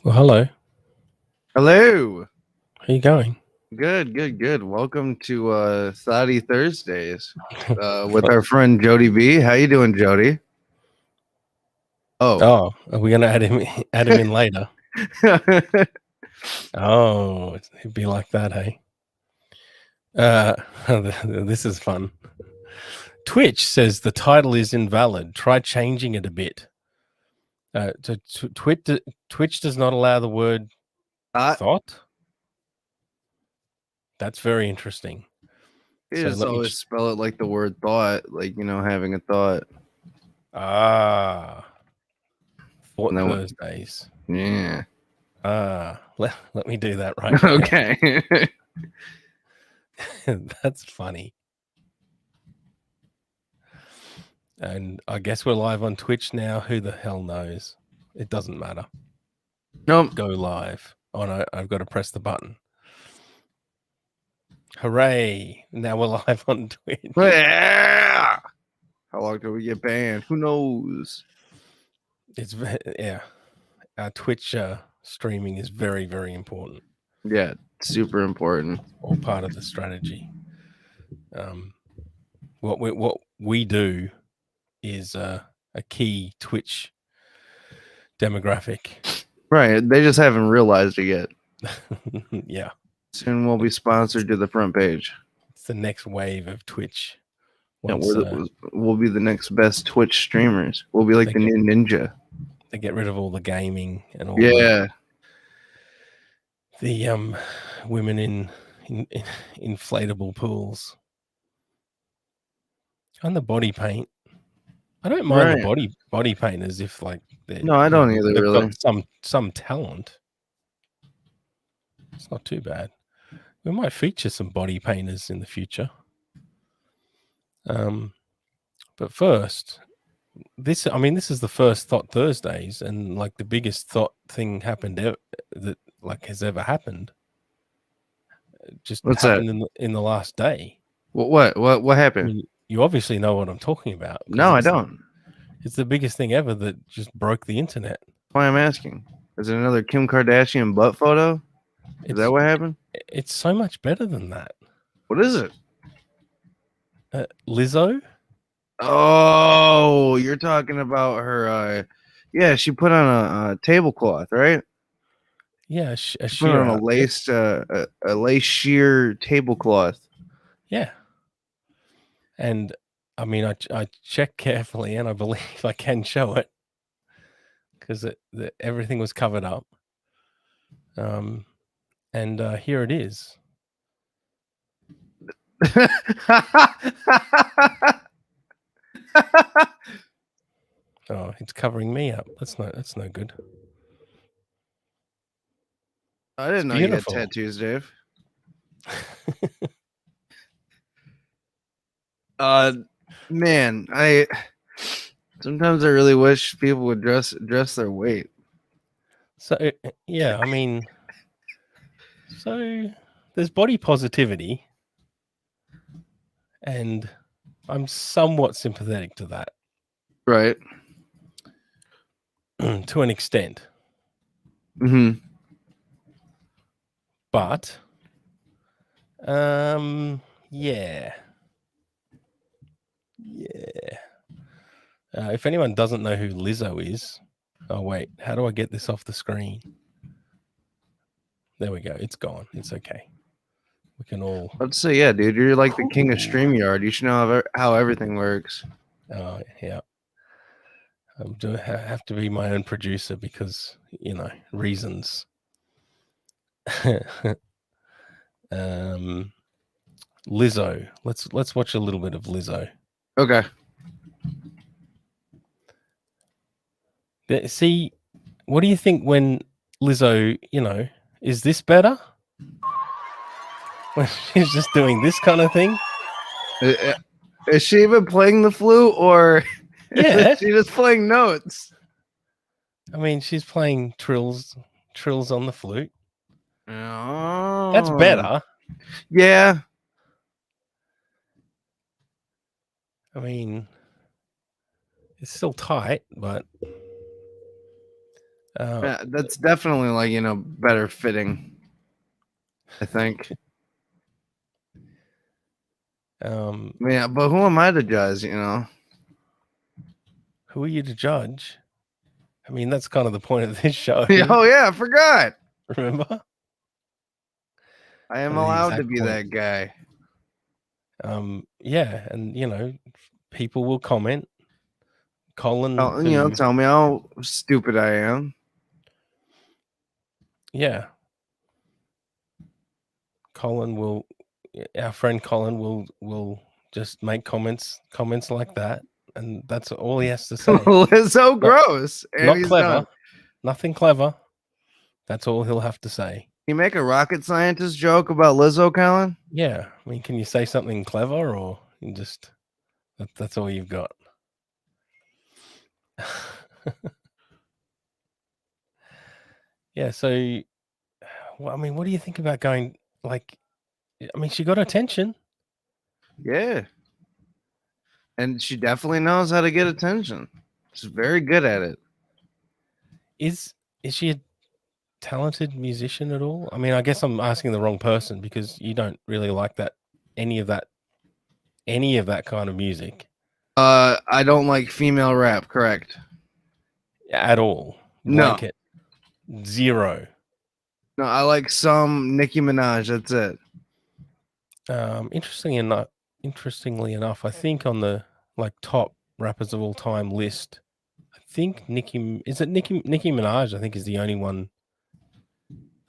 Well, hello. Hello. How you going? Good. Welcome to THOT Thursdays with our friend Jody B. How you doing, Jody? Oh. Oh, are we gonna add him in later? Oh, it'd be like that, hey? This is fun. Twitch says the title is invalid. Try changing it a bit. Twitch does not allow the word thought. That's very interesting. You So just always spell it like the word thought, like, having a thought. Thought Thursdays. Yeah. Let me do that right now. Okay. That's funny. And I guess we're live on Twitch now. Who the hell knows? It doesn't matter. Nope. Go live. Oh no, I've got to press the button. Hooray! Now we're live on Twitch. Yeah. How long do we get banned? Who knows? It's our Twitch streaming is very, very important. Yeah, super important. All part of the strategy. What we do is a key Twitch demographic. Right. They just haven't realized it yet. Yeah. Soon we'll be sponsored to the front page. It's the next wave of Twitch. We'll be the next best Twitch streamers. We'll be like the new Ninja. They get rid of all the gaming and all the women in inflatable pools and the body paint. I don't mind the body paint as if like no, I don't either. They've really got some talent. It's not too bad. We might feature some body painters in the future. But first, this is the first Thought Thursdays, and like the biggest thought thing happened that like has ever happened. Just What's happened in the last day. What happened? I mean, you obviously know what I'm talking about. No, I don't. It's the biggest thing ever that just broke the internet. That's why I'm asking. Is it another Kim Kardashian butt photo? Is that what happened? It's so much better than that. What is it? Lizzo? Oh, you're talking about her. Yeah, she put on a tablecloth, right? Yeah, she put on a lace sheer tablecloth. Yeah, and I mean, I checked carefully, and I believe I can show it because everything was covered up. And here it is. Oh, it's covering me up. That's no good. I didn't know you had tattoos, Dave. Man, sometimes I really wish people would dress their weight. So yeah, I mean, so there's body positivity, and I'm somewhat sympathetic to that, right? To an extent. But yeah. If anyone doesn't know who Lizzo is, oh wait, how do I get this off the screen? There we go. It's gone. It's okay. We can all. Let's say, yeah, dude, you're like the king of StreamYard. You should know how everything works. Oh yeah. I have to be my own producer because reasons. Lizzo. Let's watch a little bit of Lizzo. Okay. See, what do you think when Lizzo, is this better? When she's just doing this kind of thing? Is she even playing the flute, or is she just playing notes? I mean, she's playing trills on the flute. Oh. That's better. Yeah. I mean, it's still tight, but Yeah, that's definitely like, better fitting, I think. Yeah, but who am I to judge, Who are you to judge? I mean, that's kind of the point of this show. Oh yeah, I forgot. Remember? I am The allowed to exact be point. that guy. Yeah, and people will comment. Colin, Tell me how stupid I am. yeah, our friend Colin will just make comments like that, and that's all he has to say. It's so gross, and Not he's clever, done. nothing clever. That's all he'll have to say. You make a rocket scientist joke about Lizzo, Colin? Yeah, I mean, can you say something clever, or you just that's all you've got? Yeah. So, well, I mean, what do you think about going? Like, I mean, she got attention. Yeah, and she definitely knows how to get attention. She's very good at it. Is she a talented musician at all? I mean, I guess I'm asking the wrong person because you don't really like any of that kind of music I don't like female rap, correct? at all. No. Blanket. Zero. No, I like some Nicki Minaj, that's it. Interestingly enough, I think on the top rappers of all time list, I think Nicki Minaj, I think, is the only one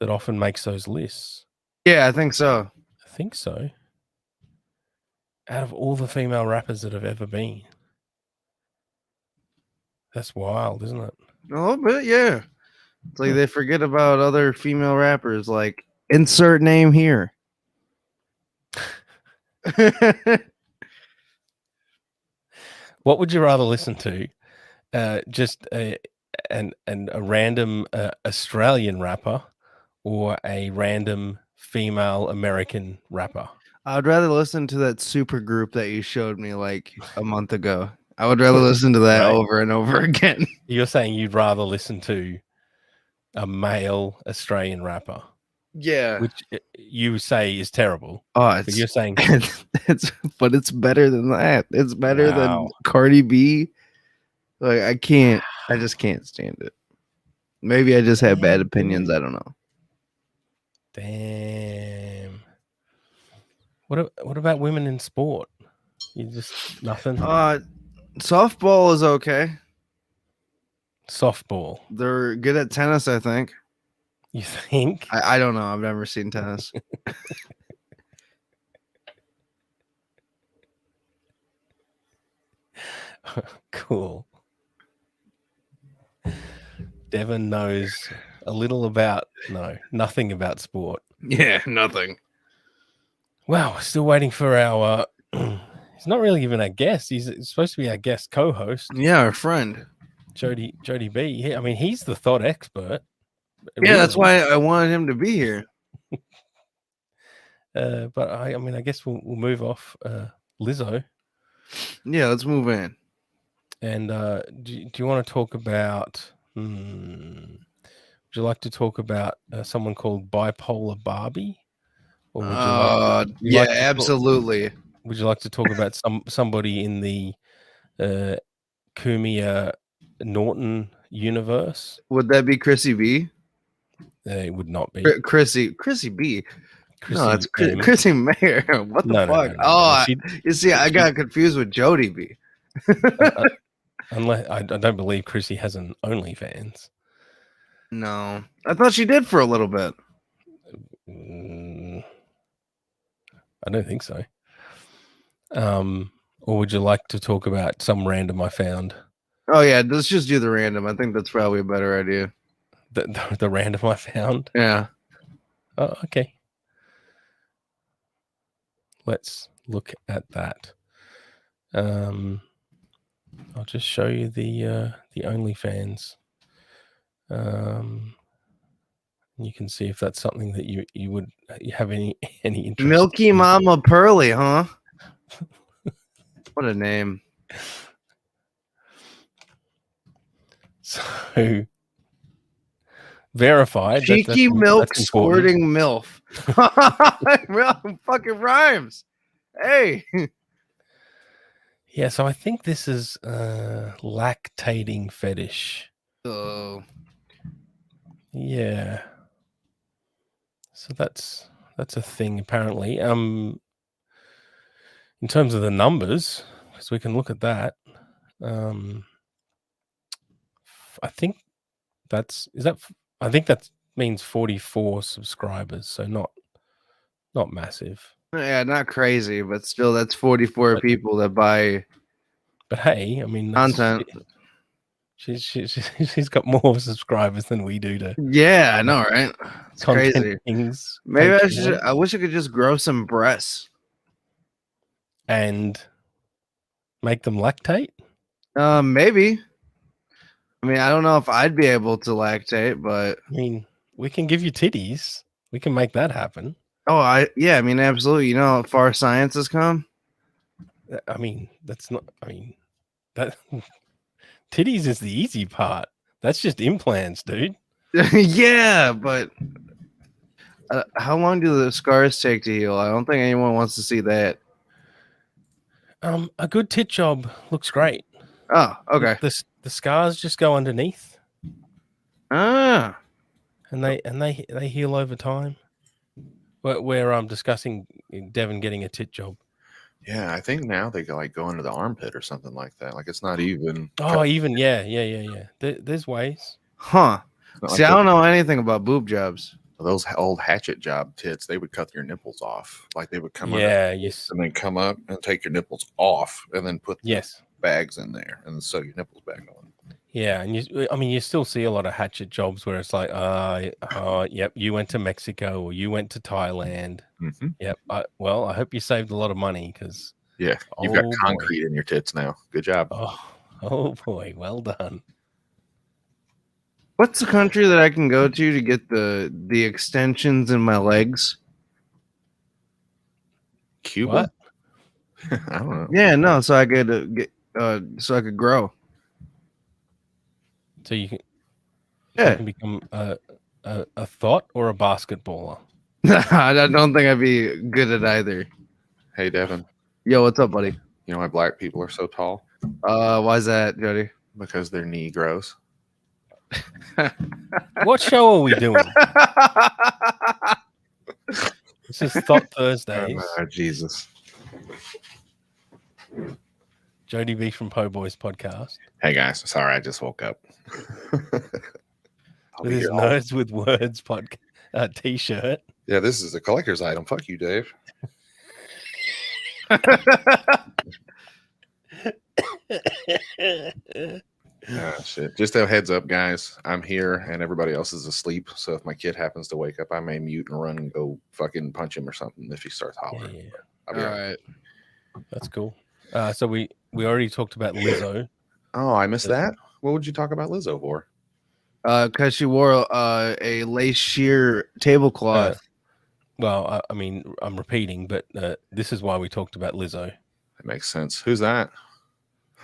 that often makes those lists. Yeah, I think so. I think so. Out of all the female rappers that have ever been. That's wild, isn't it? A little bit, yeah. It's like they forget about other female rappers, like insert name here. What would you rather listen to? Just a random Australian rapper or a random female American rapper? I'd rather listen to that super group that you showed me like a month ago. I would rather listen to that Right. over and over again. You're saying you'd rather listen to a male Australian rapper, Yeah. which you say is terrible. Oh, But you're saying but it's better than that. It's better than Wow. Cardi B. Like I just can't stand it. Maybe I just have bad Damn, opinions. dude. I don't know. Damn. What about women in sport? You just nothing. Softball is okay. Softball. They're good at tennis, I think. You think? I don't know. I've never seen tennis. Cool. Devin knows nothing about sport. Yeah, nothing. Wow, still waiting for our he's not really even our guest. He's supposed to be our guest co-host. Yeah, our friend. Jody B. Yeah, I mean, he's the thought expert. Yeah, really. That's why I wanted him to be here. But I mean, I guess we'll move off Lizzo. Yeah, let's move in. And do you want to talk about? Would you like to talk about someone called Bipolar Barbie? Or would you like? Absolutely. Would you like to talk about somebody in the Kumia Norton universe? Would that be Chrissy B? It would not be Chrissy B. No, it's Chrissy Mayer. What the fuck? No. You see, I got confused with Jody B. Unless I don't believe Chrissy has an OnlyFans. No, I thought she did for a little bit. I don't think so. Or would you like to talk about some random I found? Oh yeah, let's just do the random. I think that's probably a better idea. The random I found? Yeah. Oh, okay. Let's look at that. I'll just show you the OnlyFans. You can see if that's something that you have any interest. Milky in. Mama Pearly, huh? What a name. So verified. Cheeky milk that's important. squirting MILF. Fucking rhymes. Hey. Yeah, so I think this is lactating fetish. Oh. Yeah. So that's a thing apparently. In terms of the numbers, because we can look at that. I think I think that means 44 subscribers, so not massive. Yeah, not crazy, but still, that's 44 people that buy. But hey, I mean, content. She's got more subscribers than we do to. Yeah, I know, right? It's Content crazy. Kings. Maybe I wish I could just grow some breasts and make them lactate. Maybe. I mean, I don't know if I'd be able to lactate, but I mean, we can give you titties. We can make that happen. Oh, I mean, absolutely. You know how far science has come? I mean, that's not. I mean, that titties is the easy part. That's just implants, dude. Yeah, but how long do the scars take to heal? I don't think anyone wants to see that. A good tit job looks great. Oh, okay. The scars just go underneath. Ah. And they heal over time. Where I'm discussing Devin getting a tit job. Yeah, I think now they go into the armpit or something like that. Like it's not even. Oh, even yeah. There's ways. Huh. See, I don't know anything about boob jobs. Those old hatchet job tits, they would cut your nipples off. Like they would come and then come up and take your nipples off and then put bags in there and sew your nipples back on. Yeah, and you still see a lot of hatchet jobs where it's like, yep, you went to Mexico or you went to Thailand. Mm-hmm. Yep. Well, I hope you saved a lot of money because you've got concrete in your tits now. Good job. Oh boy, well done. What's the country that I can go to get the extensions in my legs? Cuba? What? I don't know. Yeah, no, so I could so I could grow. So you can become a thought or a basketballer. I don't think I'd be good at either. Hey, Devin. Yo, what's up, buddy? You know why black people are so tall? Why is that, Jody? Because their knee grows. What show are we doing? This is Thought Thursdays. Oh, Jesus. Jody B from Po Boys podcast. Hey guys, sorry, I just woke up. With his Nerds with Words t-shirt. Yeah, this is a collector's item. Fuck you, Dave. Shit. Just a heads up, guys. I'm here and everybody else is asleep. So if my kid happens to wake up, I may mute and run and go fucking punch him or something if he starts hollering. Yeah. All right. That's cool. So we already talked about Lizzo. Oh, I missed that. What would you talk about Lizzo for? Because she wore a lace sheer tablecloth. Well, I mean, I'm repeating, but this is why we talked about Lizzo. That makes sense. Who's that?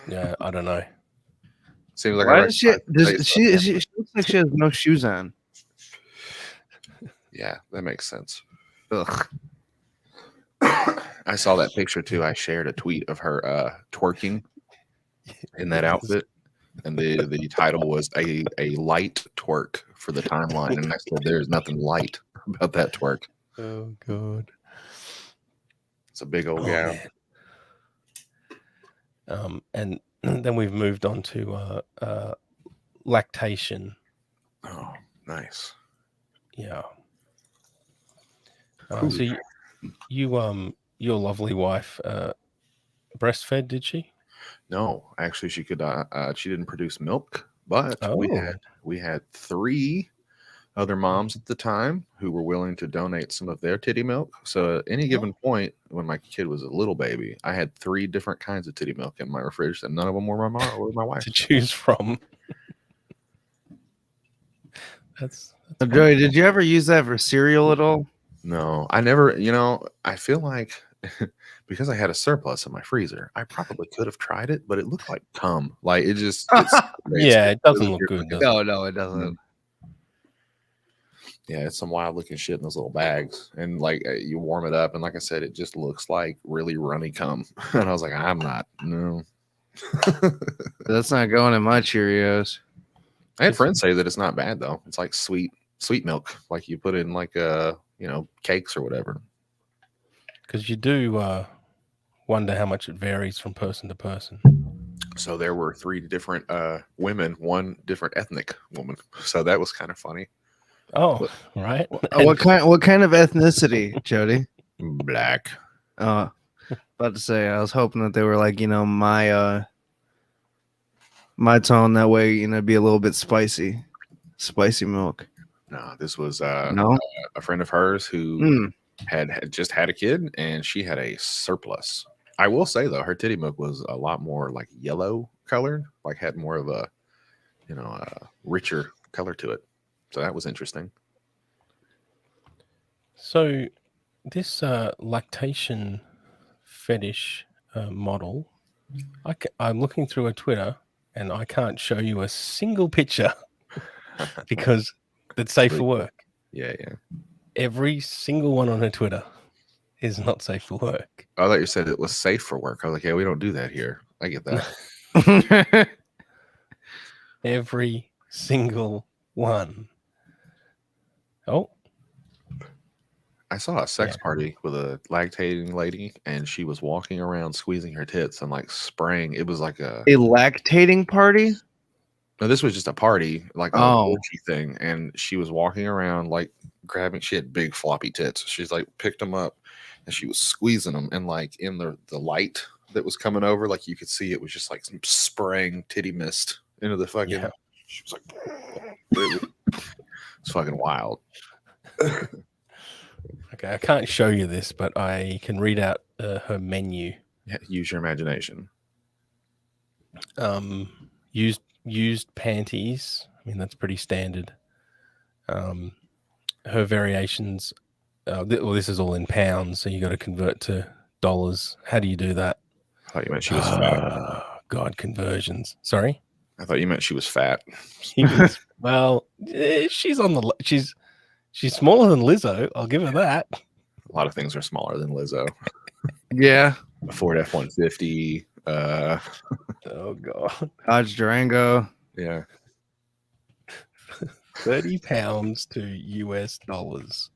Yeah, I don't know. Seems like why she looks like she has no shoes on. Yeah, that makes sense. Ugh. I saw that picture too. I shared a tweet of her twerking in that outfit, and the title was a light twerk for the timeline, and I said there's nothing light about that twerk. Oh god, it's a big old gown. And then we've moved on to lactation. Oh, nice. Yeah. So your lovely wife breastfed, did she? No, actually, she could. She didn't produce milk, but we had 3 other moms at the time who were willing to donate some of their titty milk. So at any given point, when my kid was a little baby, I had 3 different kinds of titty milk in my fridge, and none of them were my mom or my wife to choose from. That's Joey, did you ever use that for cereal at all? No, I never. You know, I feel like because I had a surplus in my freezer, I probably could have tried it, but it looked like cum. Like it just. Yeah, it doesn't look good. No, it doesn't. Yeah, it's some wild looking shit in those little bags, and like you warm it up, and like I said, it just looks like really runny cum. And I was like, I'm not. No. That's not going in my Cheerios. I had friends say that it's not bad though. It's like sweet milk, like you put in like cakes or whatever. Because you do wonder how much it varies from person to person. So there were 3 different women, 1 different ethnic woman. So that was kind of funny. Oh, right. What kind of ethnicity, Jody? Black. About to say, I was hoping that they were like, my tone. That way, it'd be a little bit spicy milk. No, this was No? a friend of hers who had just had a kid, and she had a surplus. I will say though, her titty milk was a lot more like yellow colored, like had more of a, richer color to it. So that was interesting. So this lactation fetish model, I'm looking through her Twitter, and I can't show you a single picture because it's safe for work. Yeah. Every single one on her Twitter is not safe for work. I thought you said it was safe for work. I was like, yeah, we don't do that here. I get that. Every single one. Oh. I saw a sex party with a lactating lady, and she was walking around squeezing her tits and like spraying. It was like a lactating party. No, this was just a party, like a orgy thing, and she was walking around like grabbing. She had big floppy tits. She's like picked them up, and she was squeezing them, and like in the light that was coming over, like you could see it was just like spraying titty mist into the fucking. Yeah. She was like, it's fucking wild. Okay, I can't show you this, but I can read out her menu. Yeah, use your imagination. Used panties. I mean, that's pretty standard. Her variations. This is all in pounds, so you got to convert to dollars. How do you do that? I thought you meant she was fat. God, conversions. Sorry. I thought you meant she was fat. Well, she's on the. She's smaller than Lizzo. I'll give her that. A lot of things are smaller than Lizzo. Yeah. A Ford F-150. Oh God. Dodge Durango. Yeah. 30 pounds to US dollars.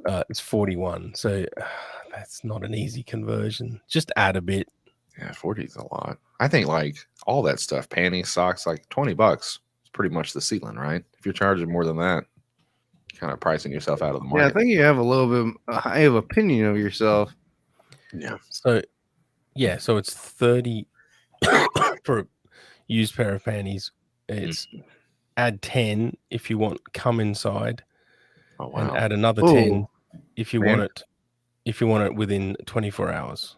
It's 41. So that's not an easy conversion. Just add a bit. Yeah, 40 is a lot. I think like all that stuff, panties, socks, like $20 is pretty much the ceiling, right? If you're charging more than that, kind of pricing yourself out of the market. Yeah, I think you have a little bit high of opinion of yourself. Yeah. So it's 30 for a used pair of panties. It's add 10 if you want cum inside. Oh wow. And add another 10 if you want it. If you want it within 24 hours.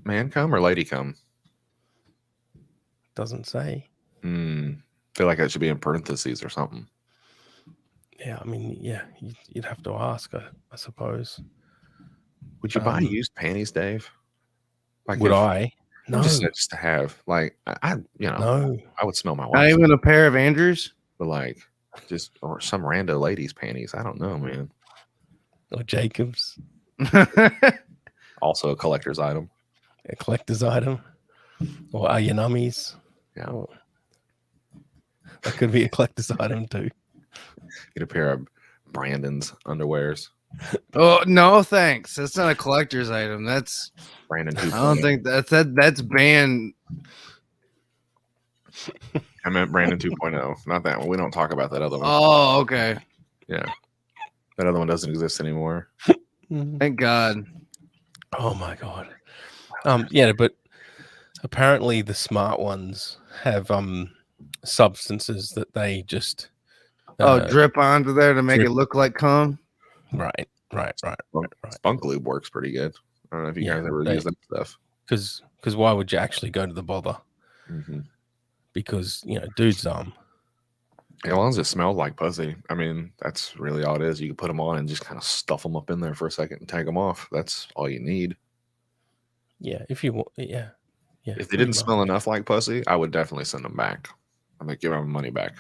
Man cum or lady cum? Doesn't say. Feel like that should be in parentheses or something. Yeah, I mean, yeah, you'd have to ask, I suppose. Would you buy used panties, Dave? Like would I? No. Just to have, like, no. I would smell my wife. Not even a pair of Andrews? But like, or some rando lady's panties. I don't know, man. Or Jacobs. Also a collector's item. A collector's item. Or Ayanami's. Yeah. Oh. That could be a collector's item too. Get a pair of Brandon's underwears. Oh no, thanks. That's not a collector's item. That's Brandon 2.0. I don't think that's banned. I meant Brandon 2.0, not that one. We don't talk about that other one. Oh, okay. Yeah. That other one doesn't exist anymore. Thank God. Oh my God. Yeah, but apparently the smart ones have substances that they just drip onto there to make it look like cum. Right. Spunk lube works pretty good. I don't know if you guys ever use that stuff. Because why would you actually go to the bother? Because dudes as long as it smelled like pussy, I mean, that's really all it is. You can put them on and just kind of stuff them up in there for a second and take them off. That's all you need. Yeah, if you want, yeah. If they didn't smell enough like pussy, I would definitely send them back. I'm like, give them money back.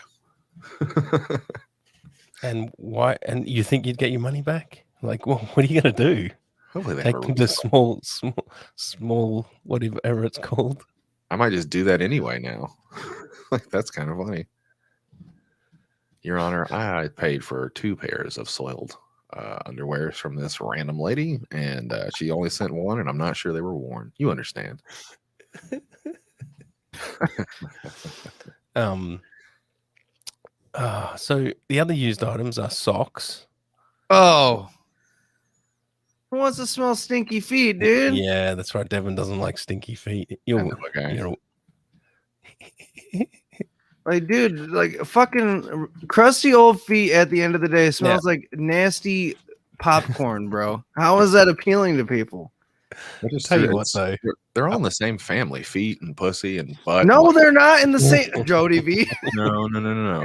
And why? And you think you'd get your money back? Like, well, what are you gonna do? Hopefully they have Take a them to resale. small, whatever it's called. I might just do that anyway now. Like, that's kind of funny. Your Honor, I paid for 2 pairs of soiled underwears from this random lady, and she only sent one, and I'm not sure they were worn. You understand? So the other used items are socks. Oh, who wants to smell stinky feet, dude? Yeah, that's right. Devin doesn't like stinky feet. You're Like, dude, like fucking crusty old feet at the end of the day smells like nasty popcorn, bro. How is that appealing to people? Tell you what, though, they're all in the same family: feet and pussy and butt. No, and they're not in the same. Jody B. No.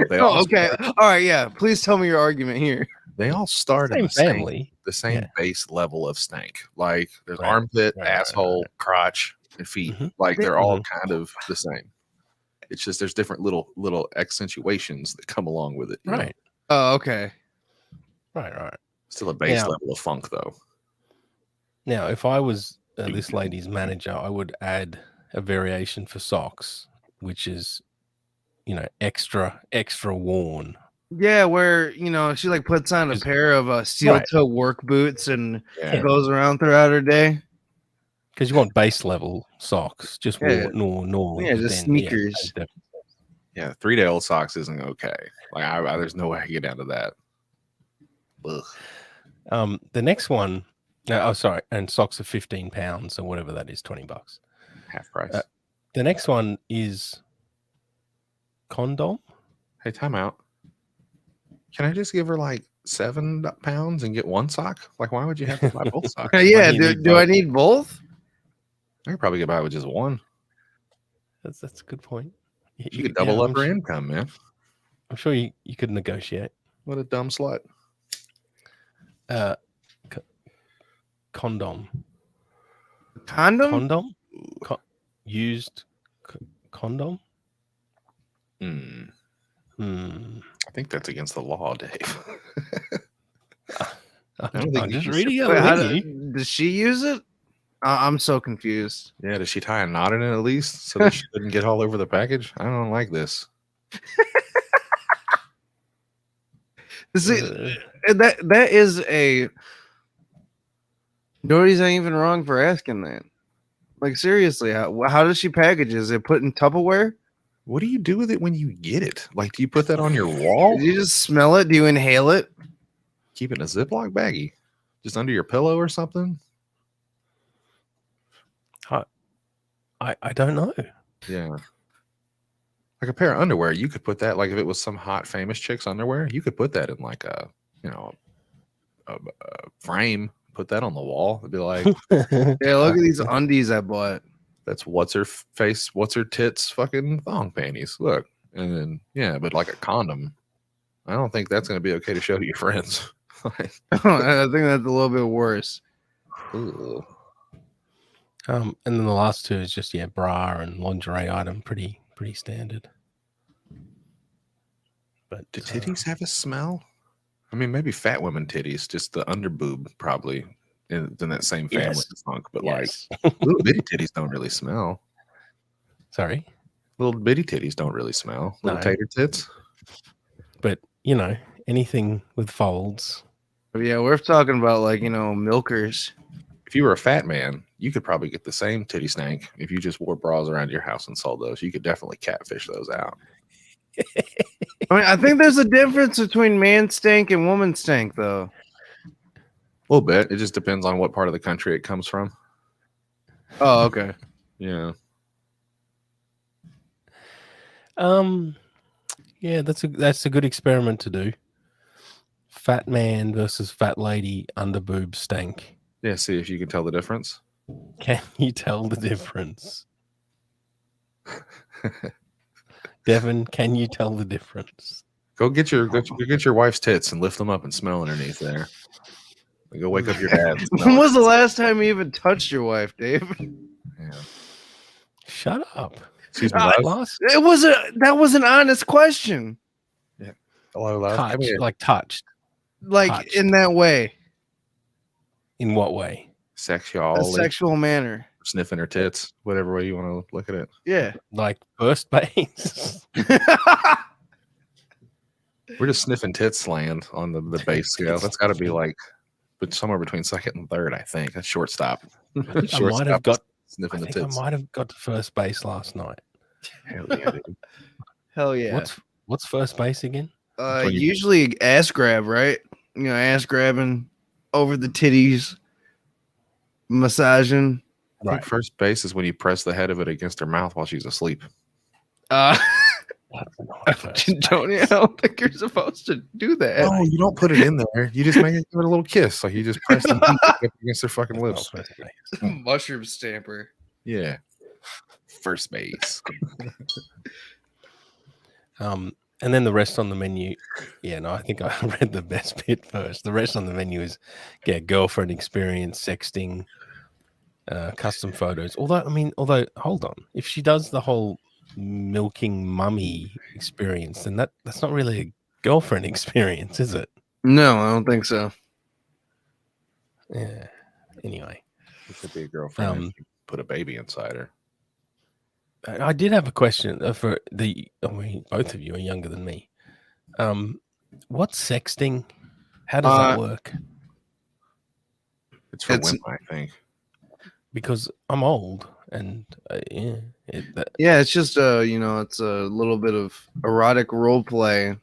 They Oh, all okay. All right, yeah. Please tell me your argument here. They all start in same the same family. the same Yeah. base level of stank. Like there's Right, armpit, right, asshole, crotch, and feet. Mhm. Like they're all kind of the same. It's just there's different little accentuations that come along with it. you know? Right. Oh, okay. Right. Still a base Now- level of funk though. Now, if I was this lady's manager, I would add a variation for socks, which is, extra worn. Yeah, where she like puts on a pair of steel Right. toe work boots and Yeah. goes around throughout her day. Because you want base level socks, just Yeah. normal. Yeah, just sneakers. Yeah, 3-day-old socks isn't okay. Like there's no way I can get down to that. Ugh. The next one, and socks are £15 or whatever that is, $20. Half price. The next one is condom. Hey, time out. Can I just give her like £7 and get one sock? Like, why would you have to buy both socks? Yeah, do you need do I need both? I could probably get by with just one. That's a good point. You could double up her income, man. I'm sure you could negotiate. What a dumb slut. Condom. Condom? Used condom? I think that's against the law, Dave. I'm just reading it. Wait, does she use it? I'm so confused. Yeah, does she tie a knot in it at least so that she couldn't get all over the package? I don't like this. That is a. Dory's not even wrong for asking that. Like, seriously, how does she package? Is it put in Tupperware? What do you do with it when you get it? Like, do you put that on your wall? Do you just smell it? Do you inhale it? Keep it in a Ziploc baggie? Just under your pillow or something? I don't know. Yeah. Like a pair of underwear, you could put that, like if it was some hot famous chick's underwear, you could put that in like a frame, put that on the wall. It'd be like, Yeah, look at these undies I bought. that's what's her tits fucking thong panties. Look. And then, yeah, but like a condom, I don't think that's going to be okay to show to your friends. I think that's a little bit worse. Ooh. And then the last two is just bra and lingerie item, pretty standard. But Do titties have a smell? I mean, maybe fat women titties, just the underboob probably in that same family as funk, but like little bitty titties don't really smell. Sorry, little bitty titties don't really smell. Little tater tits. But anything with folds. But yeah, we're talking about like milkers. If you were a fat man, you could probably get the same titty stank if you just wore bras around your house and sold those. You could definitely catfish those out. I mean, I think there's a difference between man stank and woman stank, though. A little bit. It just depends on what part of the country it comes from. Oh, okay. Yeah. Yeah, that's a good experiment to do. Fat man versus fat lady underboob stank. Yeah, see if you can tell the difference. Can you tell the difference? Devin, can you tell the difference? Go get your wife's tits and lift them up and smell underneath there. Go wake up your dad. When was the last time you even touched your wife, Dave? Yeah. Shut up. Excuse me. That was an honest question. Yeah. Hello, love. Touch, Come here. like touched. Like Touched. in that way, In what way? a Sexual, sexual manner. sniffing her tits, whatever way you want to look at it. Yeah. Like first base. We're just sniffing tits land on the base scale. That's got to be like, but somewhere between second and third, I think. That's shortstop. I might have got. sniffing I the think I tits. might have got to first base last night. Hell yeah, dude. Hell yeah. What's first base again? when you- Usually ass grab, right? You know, ass grabbing over the titties, massaging. I think first base is when you press the head of it against her mouth while she's asleep. That's not first Tony, I base. don't think you're supposed to do that. Oh, you don't put it in there. You just make it give it a little kiss. Like you just press the teeth up against her fucking That's lips. not first base. Mushroom stamper. Yeah. First base. And then the rest on the menu. Yeah, no, I think I read the best bit first. The rest on the menu is girlfriend experience, sexting, custom photos. Although, hold on. If she does the whole milking mummy experience, then that's not really a girlfriend experience, is it? No, I don't think so. Yeah. Anyway, It could be a girlfriend if you put a baby inside her. I did have a question for both of you are younger than me. What's sexting? How does that work? It's for women, I think. Because I'm old and it's just it's a little bit of erotic role play.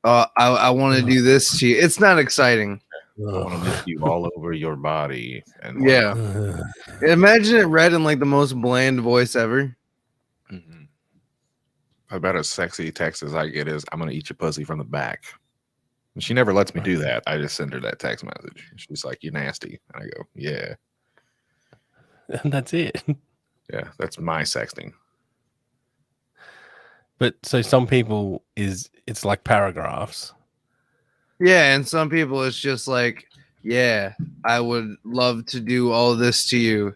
I want to do this to you. It's not exciting. I want to lift you all over your body. And Imagine it read in like the most bland voice ever. Mm-hmm. About as sexy text as I get is, I'm going to eat your pussy from the back. And she never lets me do that. I just send her that text message. She's like, you nasty. And I go, yeah. And that's it. Yeah, that's my sexting. But so some people it's like paragraphs. Yeah, and some people it's just like, yeah, I would love to do all this to you.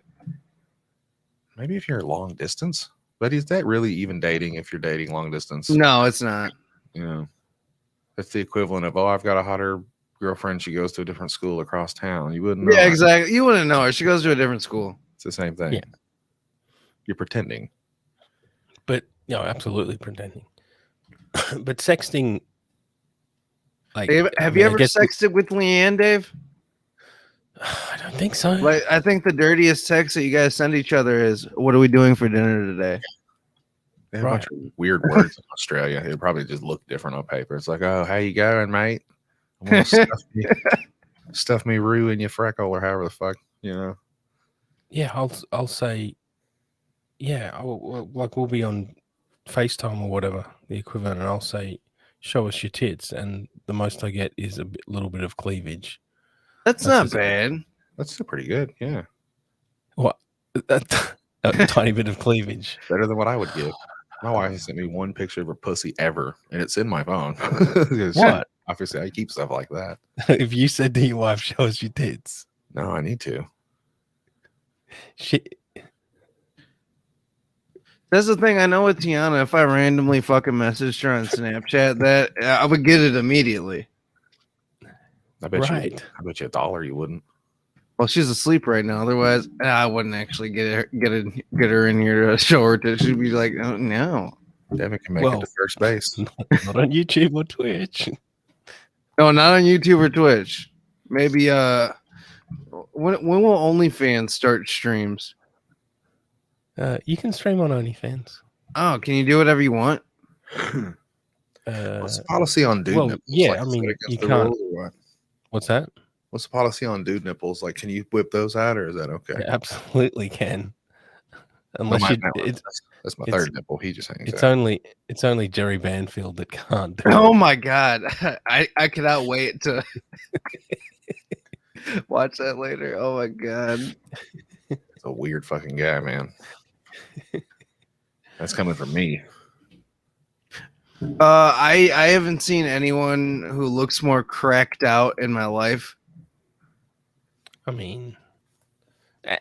Maybe if you're long distance, but is that really even dating if you're dating long distance? No, it's not. You know, it's the equivalent of, I've got a hotter girlfriend. She goes to a different school across town. You wouldn't know. Yeah, exactly. You wouldn't know her. She goes to a different school. It's the same thing. Yeah. You're pretending. But absolutely pretending. But sexting, like, have you ever sexted with Leanne, Dave? I don't think so. Like, I think the dirtiest text that you guys send each other is, "What are we doing for dinner today?" They have a bunch of weird words in Australia. It probably just look different on paper. It's like, oh, how you going, mate? I'm gonna stuff me roo in your freckle or however the fuck, you know. Yeah, I'll say, yeah, we'll be on FaceTime or whatever, the equivalent, and I'll say, show us your tits, and the most I get is a little bit of cleavage. That's not bad. That's still pretty good, yeah. What? A tiny bit of cleavage. Better than what I would give. My wife sent me one picture of her pussy ever, and it's in my phone. What? Obviously, I keep stuff like that. If you said to your wife, show us your tits. No, I need to. Shit. That's the thing. I know with Tiana, if I randomly fucking messaged her on Snapchat, that I would get it immediately. I bet you $1 you wouldn't. Well, she's asleep right now. Otherwise, I wouldn't actually get her in here to show her. She'd be like, "Oh no." Devin can make it to first base. Not on YouTube or Twitch. No, not on YouTube or Twitch. Maybe when will OnlyFans start streams? You can stream on OnlyFans. Oh, can you do whatever you want? What's the policy on dude nipples? Yeah, like, I mean, you the can't. rules or what? What's that? What's the policy on dude nipples? Like, can you whip those out, or is that okay? You absolutely can. Unless that's my third nipple. He just hangs it's out. it's only Jerry Banfield that can't do Oh it. my god, I cannot wait to watch that later. Oh my god, It's a weird fucking guy, man. That's coming from me. I haven't seen anyone who looks more cracked out in my life. I mean,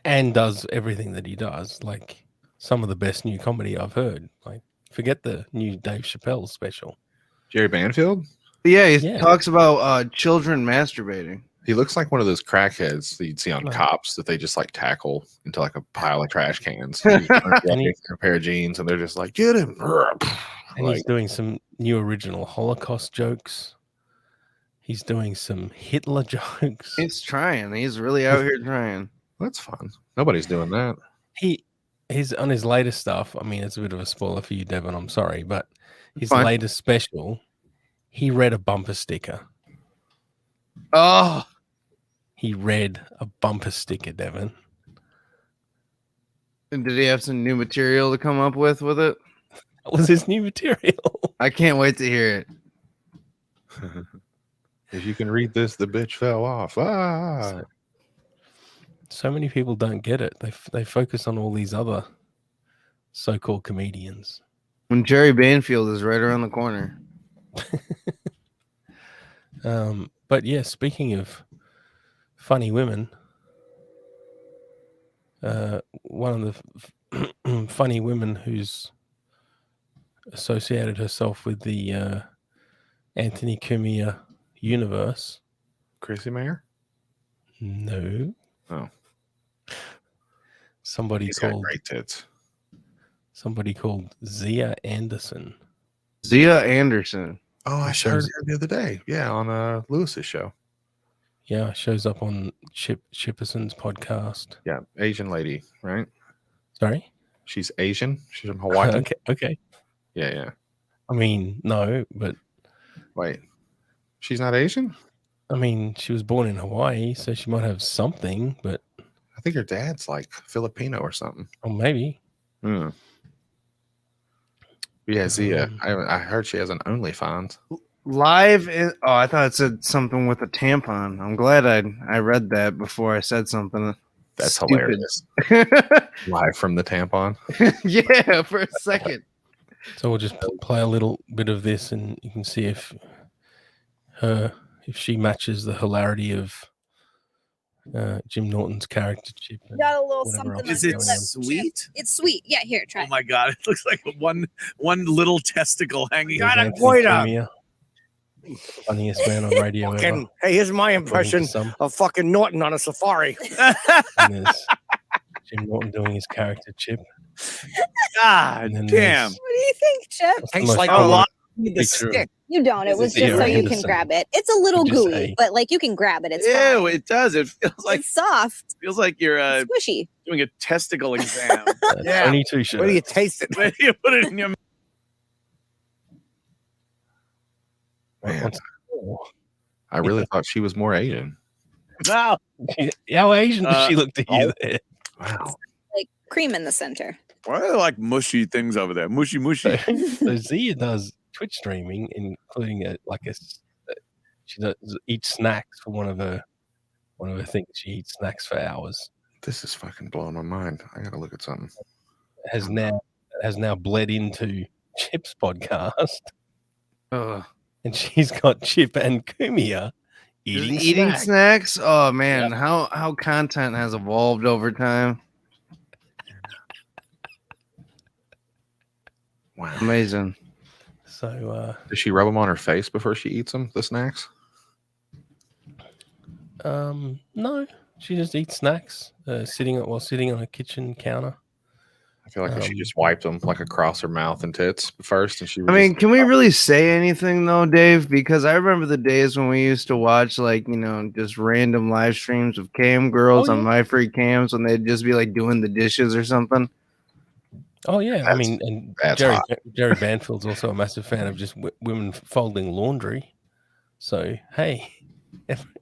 and does everything that he does. Like some of the best new comedy I've heard. Like, forget the new Dave Chappelle special. Jerry Banfield? Yeah, he Yeah. talks about children masturbating. He looks like one of those crackheads that you'd see on No. cops that they just like tackle into like a pile of trash cans. He just turns And he- in a pair of jeans and they're just like, get him. And Like, he's doing some new original Holocaust jokes. He's doing some Hitler jokes. He's trying. He's really out here trying. that's fun. Nobody's doing that. He's on his latest stuff. I mean, it's a bit of a spoiler for you, Devin. I'm sorry, but his Fine. latest special, he read a bumper sticker. Oh, He read a bumper sticker, Devin. and did he have some new material to come up with it? That was his new material. I can't wait to hear it. If you can read this, the bitch fell off. Ah. So many people don't get it. They focus on all these other so-called comedians. When Jerry Banfield is right around the corner. But yeah, speaking of funny women, one of the funny women who's associated herself with the Anthony Cumia universe. Chrissy Mayer? No. Oh. Somebody He's got called great tits. Zia Anderson. Zia Anderson. Oh, I Shows- heard her the other day. Yeah, on Lewis's show. Yeah, shows up on Chipperson's podcast. Yeah, Asian lady, right? Sorry? She's Asian. She's from Hawaii. Okay. Yeah. I mean, no, but Wait, she's not Asian? I mean, she was born in Hawaii, so she might have something, but I think her dad's like Filipino or something. or maybe. Hmm. Yeah, Zia. Um, I heard she has an OnlyFans. Live in, oh, I thought it said something with a tampon. I'm glad I read that before I said something. That's stupid. hilarious. Live from the tampon. Yeah, for a second. So we'll just play a little bit of this, and you can see if she matches the hilarity of Jim Norton's character Chip. and Got a little whatever something. else Is on it your going on. sweet? It's sweet. Yeah, here, try. Oh my god, it looks like one little testicle hanging There's out. Anthony Wait up. Cumia, funniest man on radio ever. Fucking, hey, here's my according to impression some. of fucking Norton on a safari. And there's Jim Norton doing his character Chip. God And then damn. What do you think, Chip? What's the Tastes most like common a lot. The picture of- stick. You don't. It This was is just so Zia you can Anderson. grab it. It's a little Would you gooey, say? but like you can grab it. It's Ew, fine. it does. It feels like It's soft. you're It's squishy. doing a testicle exam. Yeah. 22 Where do you shirts. taste it? Where do you put it in your mouth? Man, What's- I really thought she was more Asian. No. How Asian does she look to you there? Wow. Like cream in the center. Why are there like mushy things over there? Mushy. So Zia does Twitch streaming, including she does eat snacks for one of her things. She eats snacks for hours. This is fucking blowing my mind. I gotta look at something. Has now bled into Chip's podcast, Ugh. and she's got Chip and Kumia eating snacks. snacks. Oh man, how content has evolved over time. Wow. Amazing. So Does she rub them on her face before she eats them, the snacks? no, she just eats snacks sitting on a kitchen counter. I feel like if she just wiped them like across her mouth and tits first, and she. I mean, can we really say anything though, Dave? Because I remember the days when we used to watch just random live streams of cam girls Oh, on yeah. My Free Cams when they'd just be like doing the dishes or something. Oh yeah, I That's- mean, and that's Jerry hot. Jerry Banfield's also a massive fan of just women folding laundry. So hey,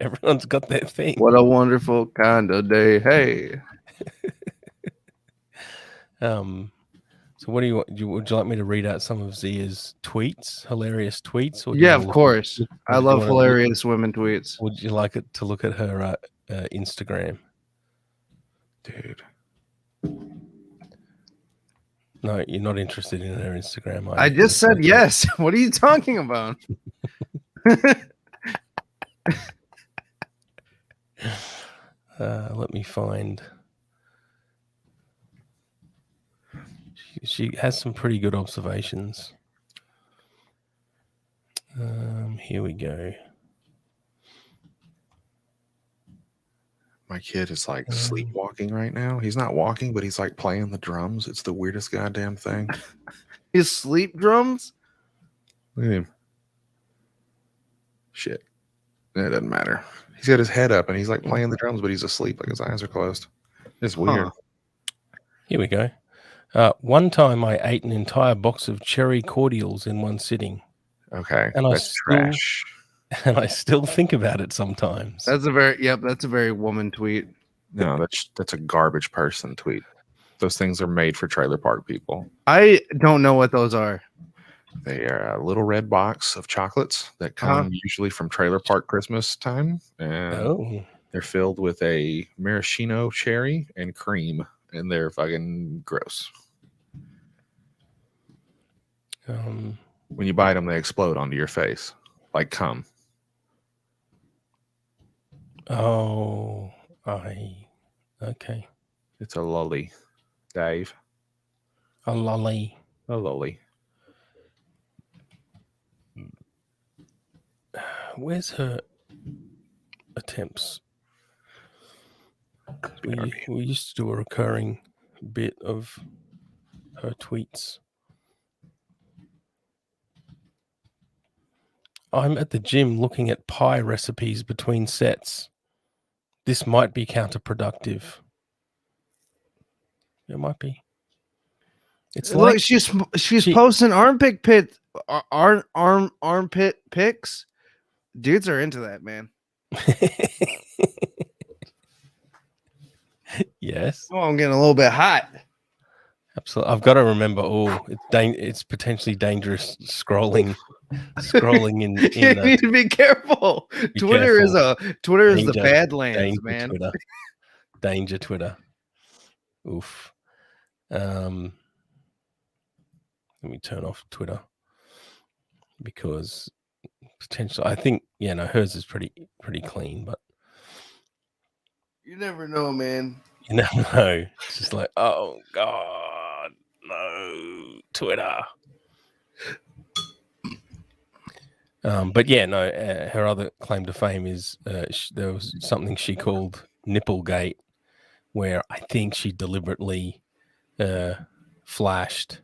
everyone's got their thing. What a wonderful kind of day. Hey. So what do you want? Would you like me to read out some of Zia's tweets, hilarious tweets? Or do Yeah, you of wanna- course. or I do you love wanna- hilarious women tweets. Would you like it to look at her Instagram? Dude. No, you're not interested in her Instagram. I just said yes. What are you talking about? Let me find. She has some pretty good observations. here we go. My kid is like sleepwalking right now. He's not walking, but he's like playing the drums. It's the weirdest goddamn thing. His sleep drums? Look at him. Shit. It doesn't matter. He's got his head up and he's like playing the drums, but he's asleep. Like his eyes are closed. It's weird. Huh. Here we go. One time I ate an entire box of cherry cordials in one sitting. Okay. And that's trash. And I still think about it sometimes. That's a very woman tweet. No, that's a garbage person tweet. Those things are made for trailer park people. I don't know what those are. They are a little red box of chocolates that come usually from trailer park Christmas time. And they're filled with a maraschino cherry and cream, and they're fucking gross. When you bite them, they explode onto your face like cum. Okay. It's a lolly, Dave. A lolly. A lolly. Where's her attempts? We used to do a recurring bit of her tweets. I'm at the gym looking at pie recipes between sets. This might be counterproductive. It might be. It's Look, like she's posting armpit pics. Dudes are into that, man. Yes. Oh, I'm getting a little bit hot. Absolutely. I've got to remember. It's potentially dangerous scrolling in You need to be careful. Twitter is the Badlands, man. Danger Twitter. Oof. Let me turn off Twitter because potentially I think hers is pretty clean, but you never know, man. You never know. It's just like, oh God, no, Twitter. But yeah, no. Her other claim to fame is there was something she called Nipplegate, where I think she deliberately flashed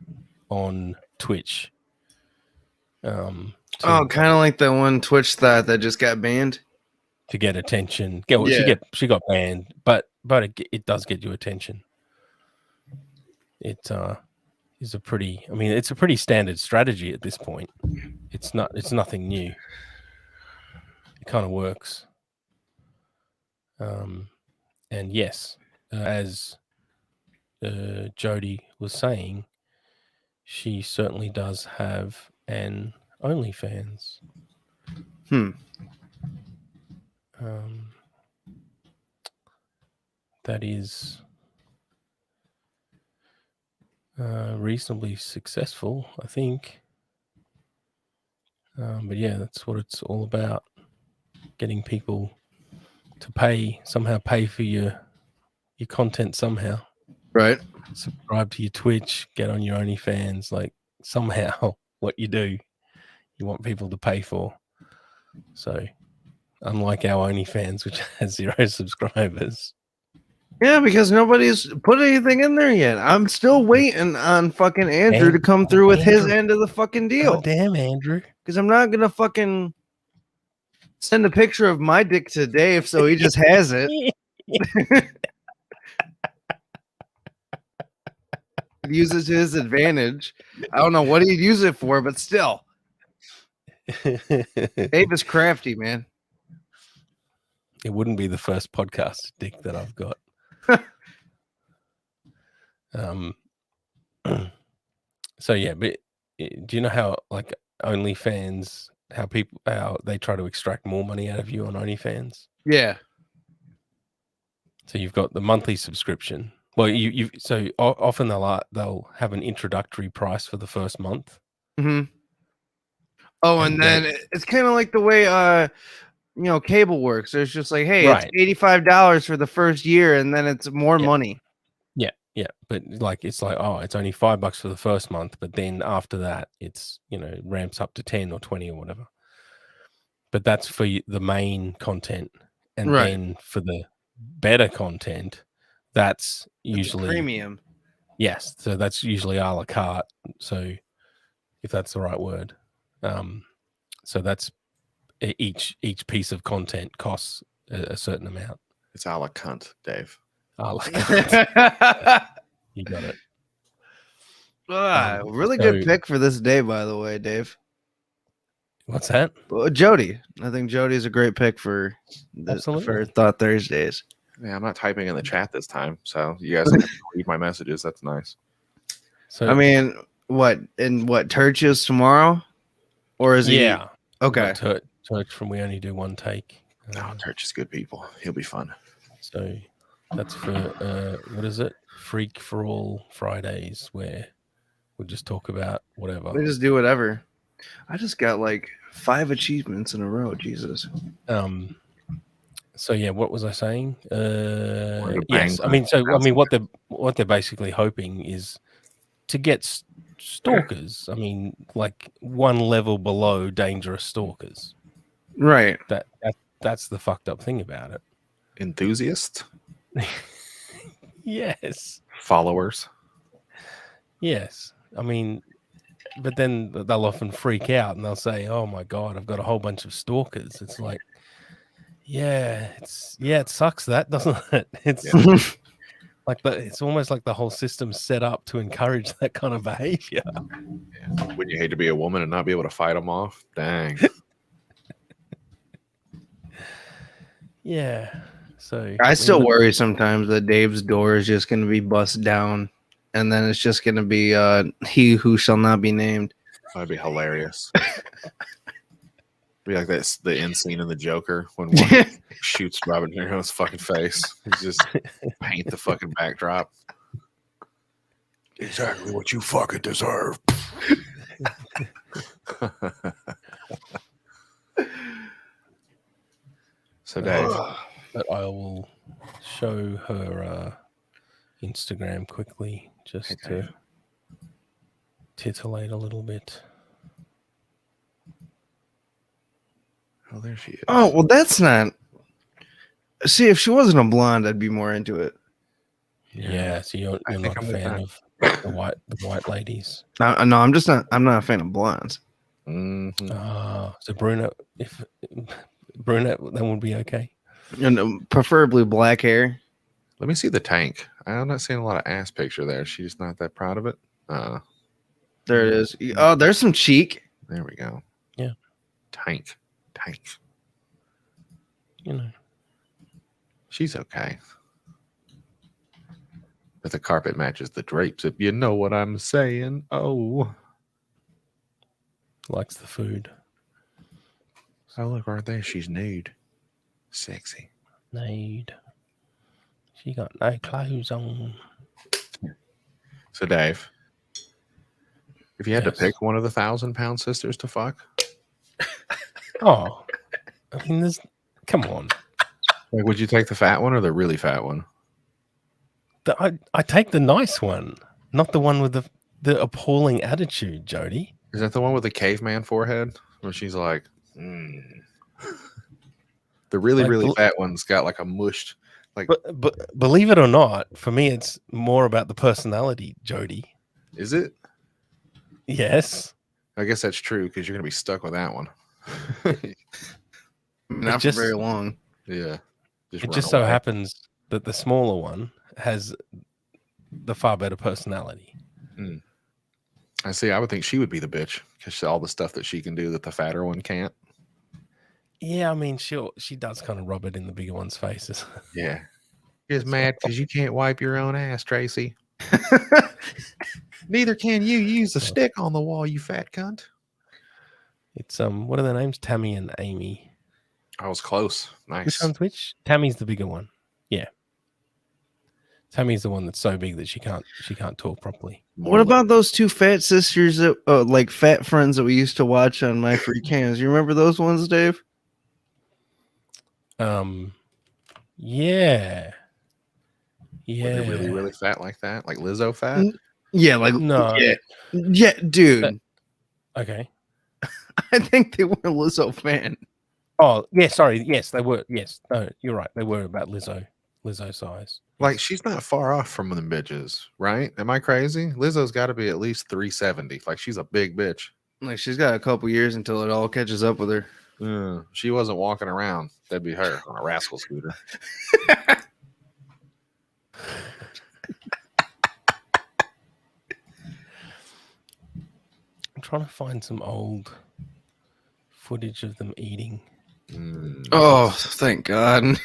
on Twitch. Kind of like the one Twitch that just got banned to get attention. She got banned, but it does get you attention. It is a pretty. I mean, it's a pretty standard strategy at this point. It's nothing new. It kind of works. And yes, as Jody was saying, she certainly does have an OnlyFans. That is reasonably successful, I think. But yeah, that's what it's all about. Getting people to pay for your content somehow. Right. Subscribe to your Twitch, get on your OnlyFans, like somehow what you do, you want people to pay for. So unlike our OnlyFans, which has 0 subscribers. Yeah, because nobody's put anything in there yet. I'm still waiting on fucking Andrew to come through with his end of the fucking deal. Oh, damn, Andrew. Because I'm not going to fucking send a picture of my dick to Dave so he just has it. Use it to his advantage. I don't know what he'd use it for, but still. Dave is crafty, man. It wouldn't be the first podcast dick that I've got. So yeah, but do you know how like OnlyFans, how they try to extract more money out of you on OnlyFans? Yeah. So you've got the monthly subscription. Well, you so often they'll have an introductory price for the first month. Mm-hmm. Oh, and then it's kind of like the way cable works. It's just like, hey, right. It's $85 for the first year, and then it's more money. Yeah, but like it's like, oh, it's only $5 for the first month, but then after that, it's ramps up to 10 or 20 or whatever. but that's for the main content, and Right. then for the better content, that's usually premium. Yes, so that's usually a la carte. So, if that's the right word, so that's each piece of content costs a certain amount. It's a la cunt, Dave. A la carte. You got it. Really good pick for this day, by the way, Dave. What's that? Well, Jody. I think Jody's a great pick for Thought Thursdays. Yeah, I'm not typing in the chat this time, so you guys have to read my messages. That's nice. So I mean, Turch's tomorrow, or is he? Yeah. Okay. Turch from We Only Do One Take. No, Turch is good people. He'll be fun. So that's for what is it? Freak for All Fridays, where we'll just talk about whatever. We just do whatever. I just got like 5 achievements in a row. Jesus. So yeah, what was I saying? Yes, I mean, what they're basically hoping is to get stalkers. I mean, like one level below dangerous stalkers. Right. That's the fucked up thing about it. Enthusiast? Yes. Followers? Yes. I mean, but then they'll often freak out and they'll say, "Oh my God, I've got a whole bunch of stalkers." It's like, it sucks that, doesn't it? It's like it's almost like the whole system's set up to encourage that kind of behavior. Yeah. Wouldn't you hate to be a woman and not be able to fight them off? Dang. Yeah. So I still worry sometimes that Dave's door is just going to be bust down, and then it's just going to be he who shall not be named. That'd be hilarious. Be like that's the end scene in the Joker when one shoots Robert De Niro's fucking face. He's just paint the fucking backdrop. Exactly what you fucking deserve. So Dave, but I will show her Instagram quickly just to titillate a little bit. oh, there she is. Oh, well, that's not. See, if she wasn't a blonde, I'd be more into it. Yeah, so you're not a fan of the white ladies. No, I'm just not. I'm not a fan of blondes. Mm-hmm. So brunette, if brunette, then would be okay. And preferably black hair. Let me see the tank. I'm not seeing a lot of ass picture there. She's not that proud of it. There it is. Oh, there's some cheek. There we go. Yeah. Tank. You know. She's okay. But the carpet matches the drapes, if you know what I'm saying. Oh. Likes the food. Oh, look, aren't they? She's nude. Sexy. Nude. She got no clothes on. So, Dave, if you had to Yes. pick one of the 1,000-pound sisters to fuck, Oh, I mean, come on. like, would you take the fat one or the really fat one? I take the nice one, not the one with the appalling attitude, Jody. Is that the one with the caveman forehead? Where she's like, The really fat one's got like a mushed, like. But believe it or not, for me, it's more about the personality, Jody. Is it? Yes. I guess that's true because you're gonna be stuck with that one. Not for very long. Yeah. It just so happens that the smaller one has the far better personality. I see. I would think she would be the bitch because all the stuff that she can do that the fatter one can't. Yeah, I mean, she does kind of rub it in the bigger one's faces. Yeah. You're just mad because you can't wipe your own ass, Tracy. Neither can you. Use the stick on the wall, you fat cunt. It's what are their names? Tammy and Amy. I was close. Nice. Which one's which? Tammy's the bigger one. Yeah. Tammy's the one that's so big that she can't talk properly. What about those two fat sisters that like fat friends that we used to watch on My Free Cans? You remember those ones, Dave? Were Yeah. they really, really fat like that? Like Lizzo fat? Yeah, like No. Yeah, dude. Okay. I think they were a Lizzo fan. Oh, yeah, sorry. Yes, they were. Yes, no, you're right. They were about Lizzo size. Like Yes. she's not far off from them bitches, right? Am I crazy? Lizzo's got to be at least 370. Like she's a big bitch. Like she's got a couple years until it all catches up with her. She wasn't walking around. That'd be her on a rascal scooter. I'm trying to find some old footage of them eating. Oh, thank God.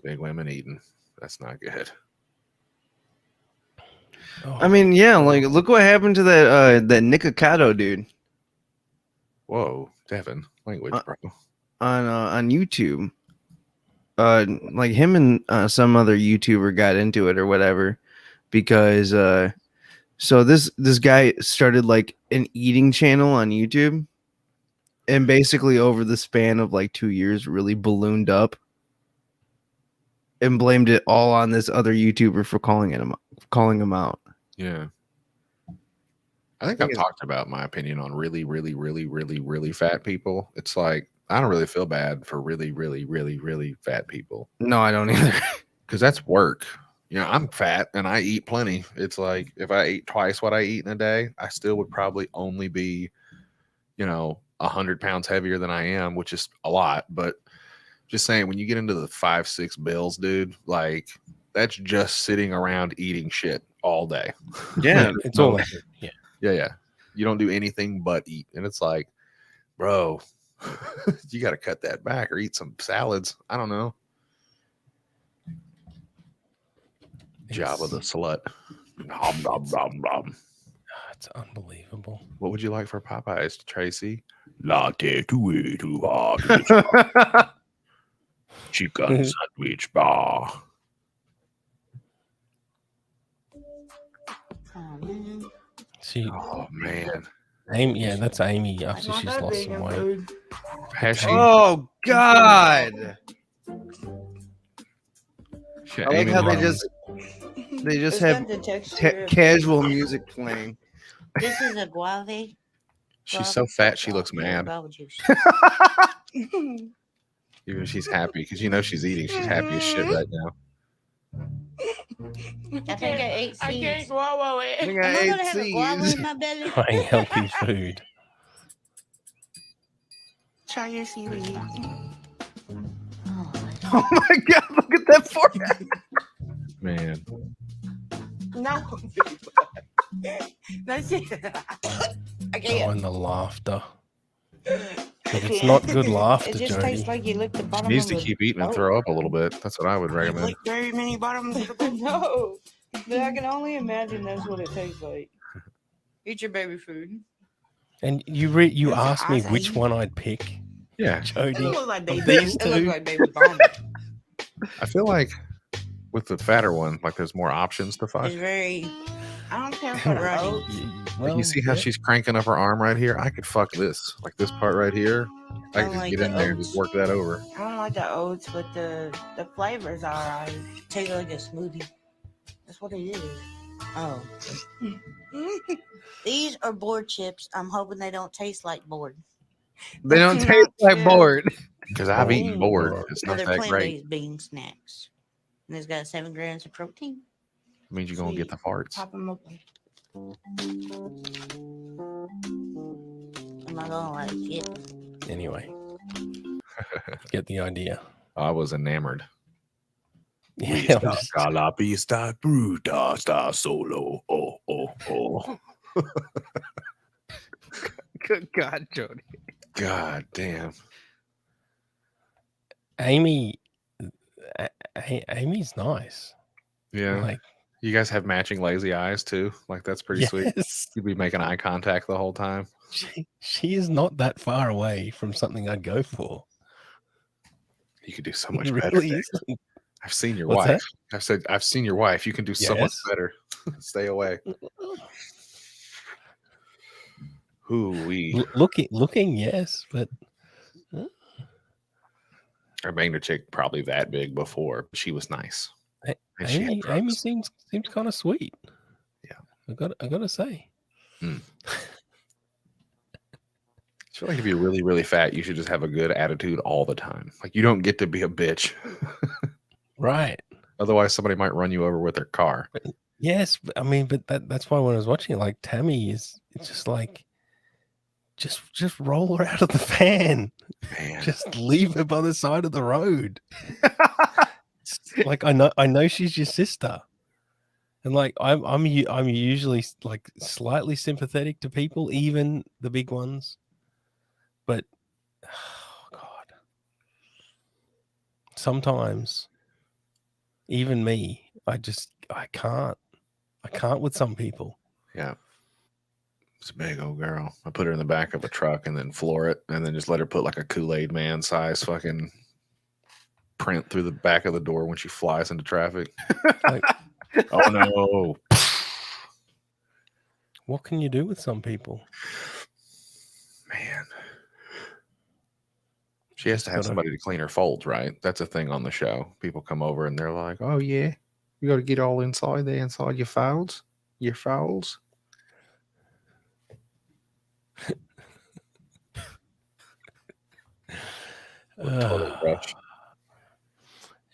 Big women eating. That's not good. Oh, I mean, yeah, like look what happened to that Nikocado dude Whoa, Devin, language, bro. on YouTube. Like him and some other YouTuber got into it or whatever because so this guy started like an eating channel on YouTube, and basically over the span of like 2 years really ballooned up and blamed it all on this other YouTuber for calling him out. Yeah. I think I've talked about my opinion on really, really, really, really, really fat people. It's like I don't really feel bad for really, really, really, really fat people. No, I don't either. Because that's work. You know, I'm fat and I eat plenty. It's like if I ate twice what I eat in a day, I still would probably only be, 100 pounds heavier than I am, which is a lot. But just saying, when you get into the 5-6 bills, dude, like that's just sitting around eating shit all day. Yeah, it's all like, yeah. Yeah. You don't do anything but eat. And it's like, bro, you got to cut that back or eat some salads. I don't know. Jabba the slut. Nom, nom, nom, nom. It's unbelievable. What would you like for Popeyes, Tracy? Latte to hard. Chicken sandwich bar. Oh man. Amy, yeah, that's Amy after she's lost some weight. Has she? Oh God! Yeah, I like Amy how they Adams. just have casual music playing. This is a guave. She's so fat she looks mad. Even if she's happy, because she's eating. She's happy as shit right now. I think I ate seeds. I think Am I I gonna ate have a guava seeds. in my belly? Trying healthy food. Try your seaweed. Oh my God! Look at that forehead. Man. No. That's it. I Oh, can't. and the laughter. But it's not good laughter, It just Jody. tastes like you licked the bottom Needs of to a keep eating and boat. throw up a little bit. That's what I would recommend. Like very many bottoms of the boat. No, but I can only imagine that's what it tastes like. Eat your baby food. And you That's asked me awesome. which one I'd pick, Yeah. It Jody. looks like baby. These It looks two? like baby vomit. I feel like with the fatter one, like there's more options to fuck. It's very. I don't care for the oats. Like you see how she's cranking up her arm right here? I could fuck this. Like this part right here. I I could just like get the in there and just oats. work that over. I don't like the oats, but the flavors are alright. Tastes like a smoothie. That's what it is. Oh. These are board chips. I'm hoping they don't taste like board. They don't Not taste like true. board. Because I've eaten board. It's But not they're that great. plant-based bean snacks. And it's got 7 grams of protein. It means you're going to get the farts. Pop them open. Am I gonna like it? Anyway, get the idea. I was enamored. Yeah, I'm just- la pista bruta sta solo. Oh. Good God, Jody. God damn. Amy's nice. Yeah. Like, You guys have matching lazy eyes too. Like that's pretty sweet. yes, You'd be making eye contact the whole time. she is not that far away from something I'd go for. You could do so much It better. really Dave. isn't. I've seen your What's wife. I said I've seen your wife. You can do so much Yes. better. Stay away. Hoo-wee. Looking, yes, but I banged a chick probably that big before, but she was nice. And she had Amy drugs. seems kind of sweet. Yeah. I got to say. feel like if you're really, really fat, you should just have a good attitude all the time. Like you don't get to be a bitch. Right. Otherwise, somebody might run you over with their car. Yes, I mean, but that's why when I was watching it, like Tammy it's just like, just roll her out of the van. Man. Just leave her by the side of the road. Like I know she's your sister, and like I'm usually like slightly sympathetic to people, even the big ones. But oh God, sometimes even me, I can't with some people. Yeah. It's a big old girl. I put her in the back of a truck and then floor it and then just let her put like a Kool-Aid man size fucking print through the back of the door when she flies into traffic. Like, oh no. What can you do with some people? Man. She has to have somebody to clean her folds, right? That's a thing on the show. People come over and they're like, oh yeah, you got to get all inside there, inside your folds. Your folds.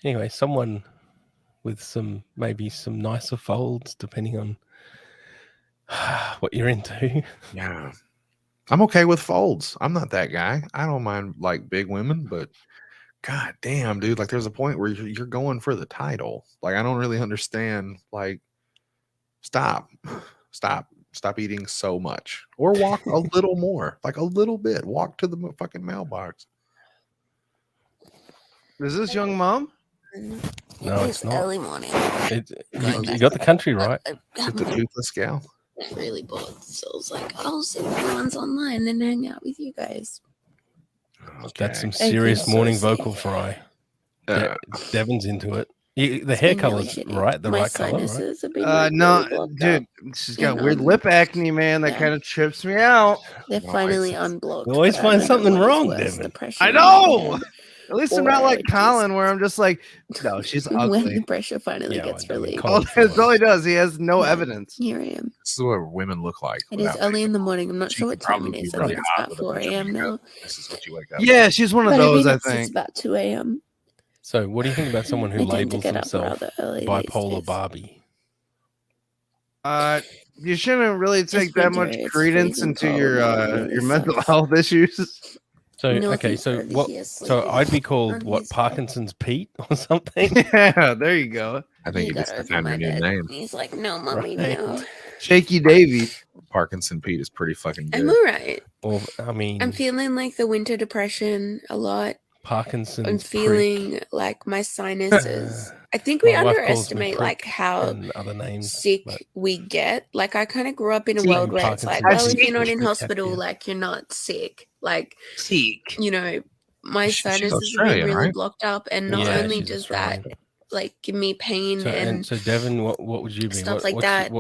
Anyway, someone with maybe some nicer folds, depending on what you're into. Yeah. I'm okay with folds. I'm not that guy. I don't mind like big women, but God damn, dude, like there's a point where you're going for the title. Like I don't really understand. Like stop eating so much or walk a little more, like a little bit. Walk to the fucking mailbox. Is this young mom? No, it's not. Early morning. You got the country right. Is it the toothless gal? I'm really bored, so I was like, I'll see if anyone's online and hang out with you guys. Okay. That's some serious morning vocal fry. Devin's into it. The hair color's right, the right color, right? No, dude, she's got weird lip acne, man. That kind of trips me out. They're finally unblocked. You always find something wrong, Devin. I know. At least I'm not like Colin, where I'm just like, no, she's ugly. When the pressure finally gets relieved. That's all he does. He has no evidence. Here I am. This is what women look like. It is early in the morning. I'm not sure what time it is. I think it's about 4 a.m. now. This is what you wake up. Yeah, she's one of those, I think. It's about 2 a.m. So what do you think about someone who labels themselves bipolar Barbie? You shouldn't really take that much credence into your mental health issues. So okay, so what? So I'd be called what? Parkinson's Pete or something? Yeah, there you go. I think you just found your new name. He's like, no, mommy, no. Shaky Davy. Parkinson Pete is pretty fucking good. I'm alright. Well, I mean, I'm feeling like the winter depression a lot. Parkinson's. I'm feeling like my sinuses. I think we underestimate like how sick we get. Like I kind of grew up in a world where it's like, well, if you're not in hospital, like you're not sick. Like, you know, my sinuses have been really blocked up, and not only does that like give me pain and so Devin, what would you be? Stuff like that.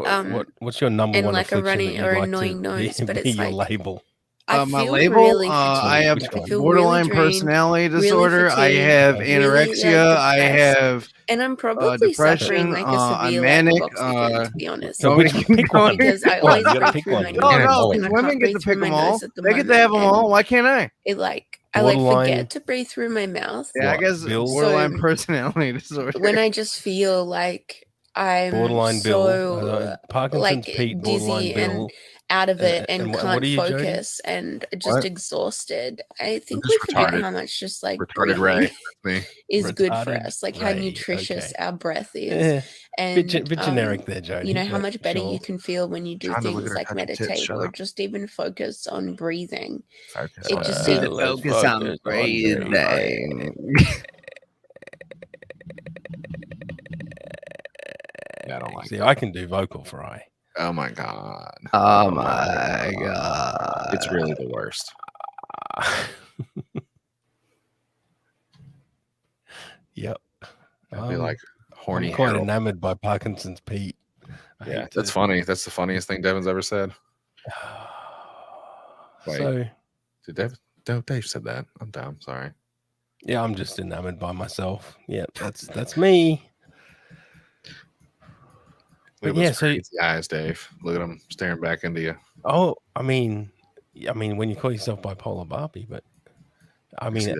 What's your number and one like a runny or annoying nose? But it's your like label. My label, I have borderline personality disorder. I have anorexia. I have and I'm probably suffering like a severe manic. To be honest, so pick one because I always pick one. No, women get to pick them all. They get to have them all. Why can't I? It like I like forget to breathe through my mouth. Yeah, I guess borderline personality disorder. When I just feel like I'm borderline so Parkinson's Pete, dizzy and out of it and can't focus and just exhausted. I think we forget how much just like breathing is good for us, like how nutritious our breath is. And bit generic there, Jody. You know how much better you can feel when you do things like meditate or just even focus on breathing. It just seems focus on breathing. Yeah, I don't like See, I can do vocal fry. Oh my god. Oh my god. It's really the worst. Yep. I'd be like horny. I'm quite enamored by Parkinson's Pete. Yeah, that's funny. That's the funniest thing Devin's ever said. Wait, so did Dave said that? I'm dumb. Sorry. Yeah, I'm just enamored by myself. Yeah, that's me. Look at those crazy eyes, Dave. Look at them staring back into you. Oh, I mean, I mean, when you call yourself bipolar Barbie, but I mean,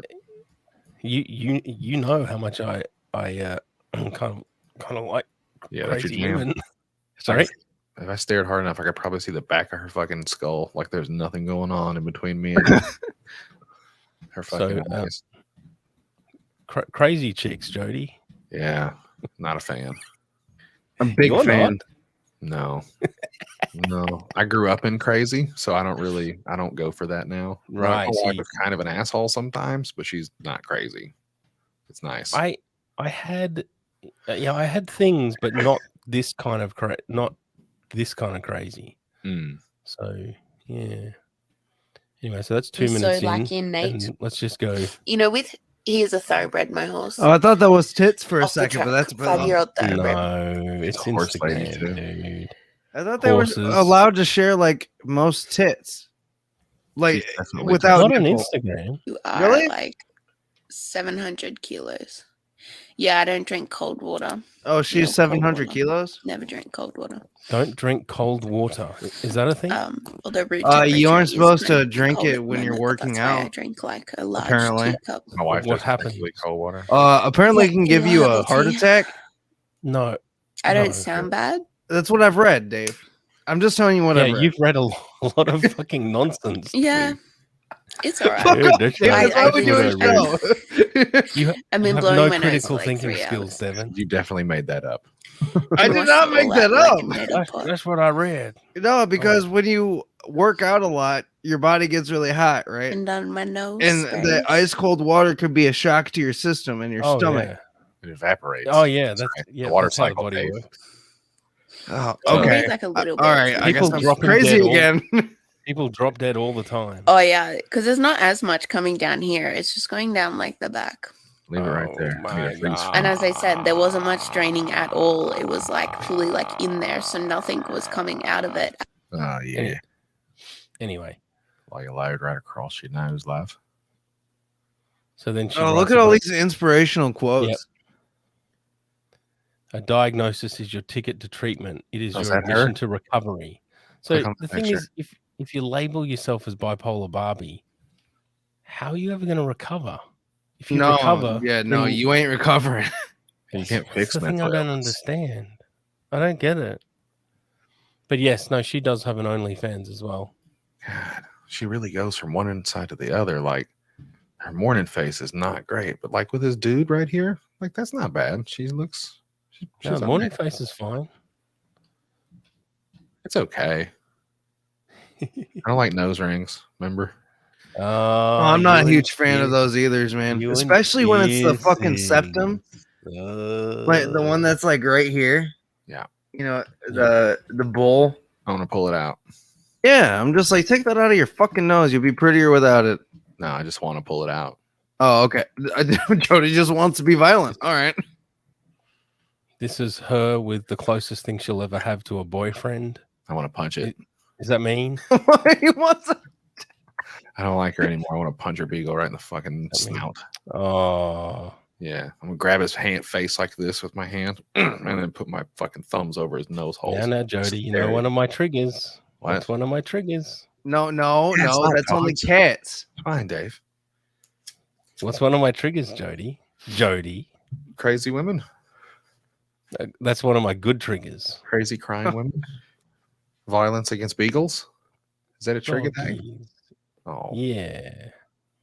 you know how much I kind of like crazy women. Sorry. If I stared hard enough, I could probably see the back of her fucking skull. Like there's nothing going on in between me and her fucking eyes. Crazy chicks, Jody. Yeah, not a fan. I'm a big fan. No. No. I grew up in crazy, so I don't go for that now. Right. My wife is kind of an asshole sometimes, but she's not crazy. It's nice. I had things, but not this kind of crazy. So yeah. Anyway, so that's 2 minutes in, Nate. Let's just go. He is a thoroughbred, my horse. Oh, I thought that was tits for a second, but that's 5-year-old thoroughbid. No, it's Instagram, dude. I thought they were allowed to share like most tits, like without not on Instagram. You are like 700 kilos. Yeah, I don't drink cold water. Oh, she's 700 kilos. Never drink cold water. Don't drink cold water. Is that a thing? You aren't supposed to drink it when you're working out. I drink like a large teacup. My wife what happened? Cold water. Apparently it can give you a heart attack. No, I don't sound bad. That's what I've read, Dave. I'm just telling you what I've read. You've read a lot of fucking nonsense. Yeah. It's all right. I've been blowing no critical thinking skills, Devin. You definitely made that up. I did not make that up. That's what I read. No, because when you work out a lot, your body gets really hot, right? And on my nose. And the ice cold water could be a shock to your system and your stomach. Yeah. It evaporates. Oh yeah, that's the water cycle works. Oh, okay. Like a little bit. All right. I guess I'm crazy again. People drop dead all the time. Oh yeah, because there's not as much coming down here. It's just going down like the back. Leave it right there. And as I said, there wasn't much draining at all. It was like fully like in there, so nothing was coming out of it. Oh yeah. Anyway, while you lied right across your nose, love. So then she look at all these inspirational quotes. Yep. A diagnosis is your ticket to treatment. It is your admission her? to recovery. So the thing is, if you label yourself as bipolar Barbie, how are you ever going to recover? If you recover, you ain't recovering. You can't fix the thing I don't understand. I don't get it. But yes, no, she does have an OnlyFans as well. God, she really goes from one side to the other. Like her morning face is not great, but like with this dude right here, like that's not bad. She looks. She's morning face is fine. It's okay. I don't like nose rings. Remember? I'm not a huge fan of those either, man. Especially when it's the fucking septum, like the one that's like right here. Yeah. You know the bowl. I want to pull it out. Yeah, I'm just like, take that out of your fucking nose. You'll be prettier without it. No, I just want to pull it out. Oh, okay. Jody just wants to be violent. All right. This is her with the closest thing she'll ever have to a boyfriend. I want to punch it. Does that mean? I don't like her anymore. I want to punch her beagle right in the fucking snout. Oh. Yeah. I'm going to grab his face like this with my hand and then put my fucking thumbs over his nose hole. Yeah, now, Jody, you know one of my triggers. What? That's one of my triggers. No. That's only cats. Fine, Dave. What's one of my triggers, Jody? Crazy women. That's one of my good triggers. Crazy crying women. Violence against beagles. Is that a trigger tag? Oh yeah.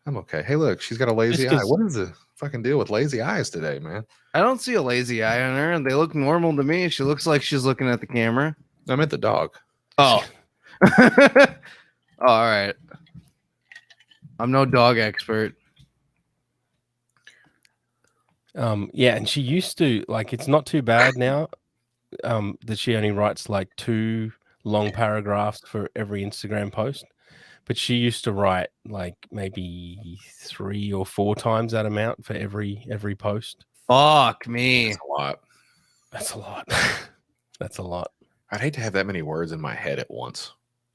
I'm okay. Hey, look, she's got a lazy eye. What is the fucking deal with lazy eyes today, man? I don't see a lazy eye on her, and they look normal to me. She looks like she's looking at the camera. I meant the dog. Oh. Oh, all right. I'm no dog expert. Yeah, and she used to, like, it's not too bad now that she only writes like 2 long paragraphs for every Instagram post, but she used to write like maybe 3 or 4 times that amount for every post. Fuck me. That's a lot. That's a lot. That's a lot. I'd hate to have that many words in my head at once.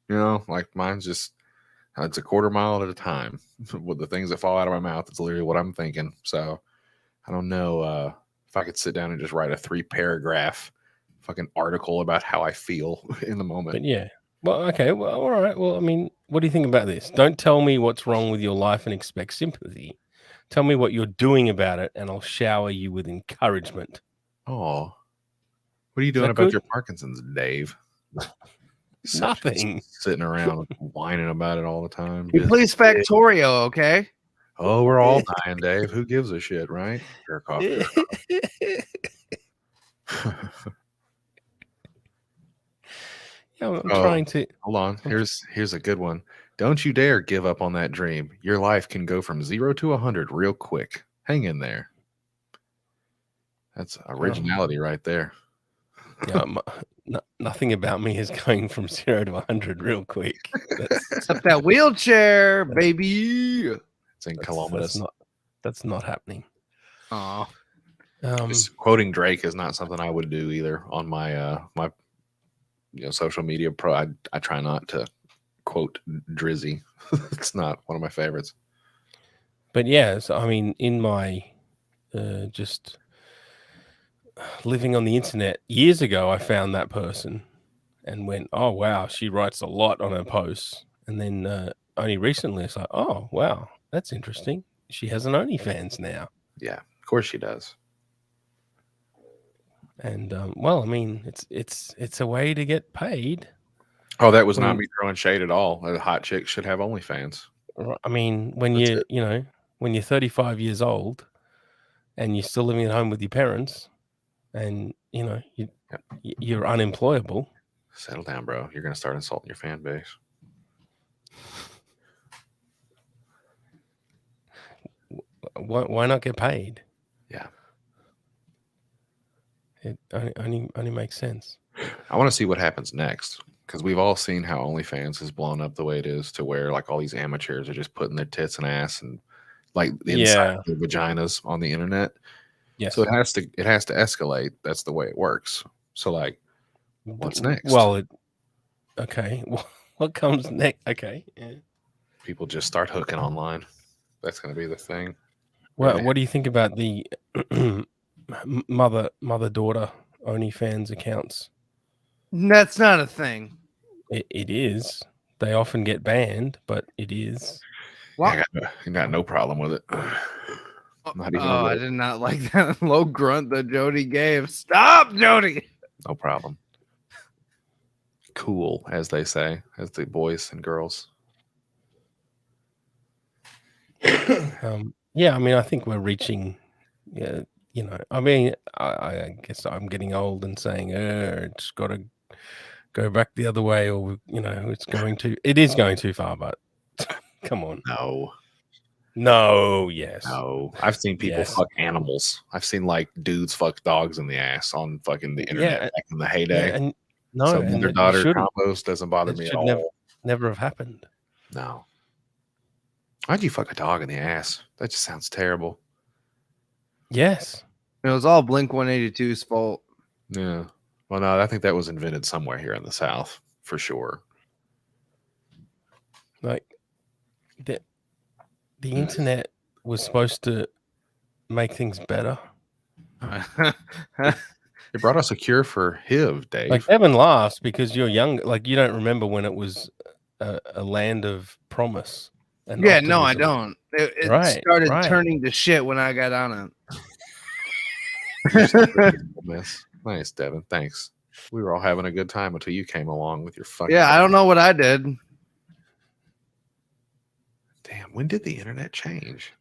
You know, like mine's just, it's a quarter mile at a time with the things that fall out of my mouth. It's literally what I'm thinking. So I don't know if I could sit down and just write a 3-paragraph fucking article about how I feel in the moment. But yeah, Well, okay. Well, all right. Well, I mean, what do you think about this? Don't tell me what's wrong with your life and expect sympathy. Tell me what you're doing about it, and I'll shower you with encouragement. Oh, what are you doing about your Parkinson's, Dave? Nothing. Sitting around whining about it all the time. He plays Factorio, okay? Oh, we're all dying, Dave. Who gives a shit, right? Jerk off. I'm trying to hold on. Here's a good one. Don't you dare give up on that dream. Your life can go from 0 to 100 real quick. Hang in there. That's originality right there. Yeah, nothing about me is going from 0 to 100 real quick. Except that wheelchair, baby. It's in kilometers. That's not happening. Oh, just quoting Drake is not something I would do either on my my social media I try not to quote Drizzy. It's not one of my favorites. But yeah, so I mean, in my just living on the internet years ago, I found that person and went, "Oh wow, she writes a lot on her posts." And then only recently, it's like, "Oh wow, that's interesting. She has an OnlyFans now." Yeah, of course she does. And well, I mean, it's a way to get paid. Oh, that was not me throwing shade at all. A hot chick should have OnlyFans. I mean, when when you're 35 years old and you're still living at home with your parents, and you're unemployable. Settle down, bro. You're gonna start insulting your fan base. Why not get paid? Yeah. It only makes sense. I want to see what happens next, because we've all seen how OnlyFans has blown up the way it is, to where like all these amateurs are just putting their tits and ass and like the inside of their vaginas on the internet. Yes. So it has to escalate. That's the way it works. So like, what's next? Well, okay. What comes next? Okay. Yeah. People just start hooking online. That's going to be the thing. Well, what do you think about the mother-daughter OnlyFans accounts? That's not a thing. It is. They often get banned, but it is. I got no problem with it. Not even I did not like that low grunt that Jody gave. Stop, Jody. No problem. Cool, as they say, as the boys and girls. Yeah, I mean, I think we're reaching. I mean, I guess I'm getting old and saying, it's got to go back the other way, or it is going too far. But come on, no, yes, no. I've seen people fuck animals. I've seen like dudes fuck dogs in the ass on fucking the internet back in the heyday. Yeah, and no, so mother-daughter combos doesn't bother me at all. Never have happened. No. Why'd you fuck a dog in the ass? That just sounds terrible. Yes. It was all Blink-182's fault. Yeah. Well, no, I think that was invented somewhere here in the South for sure. Like the internet was supposed to make things better. It brought us a cure for HIV, Dave. Like Evan laughs because you're young. Like you don't remember when it was a land of promise. Yeah, no, I don't. It started turning to shit when I got on it. Nice, Devin. Thanks. We were all having a good time until you came along with your fucking. Yeah, I don't know what I did. Damn, when did the internet change?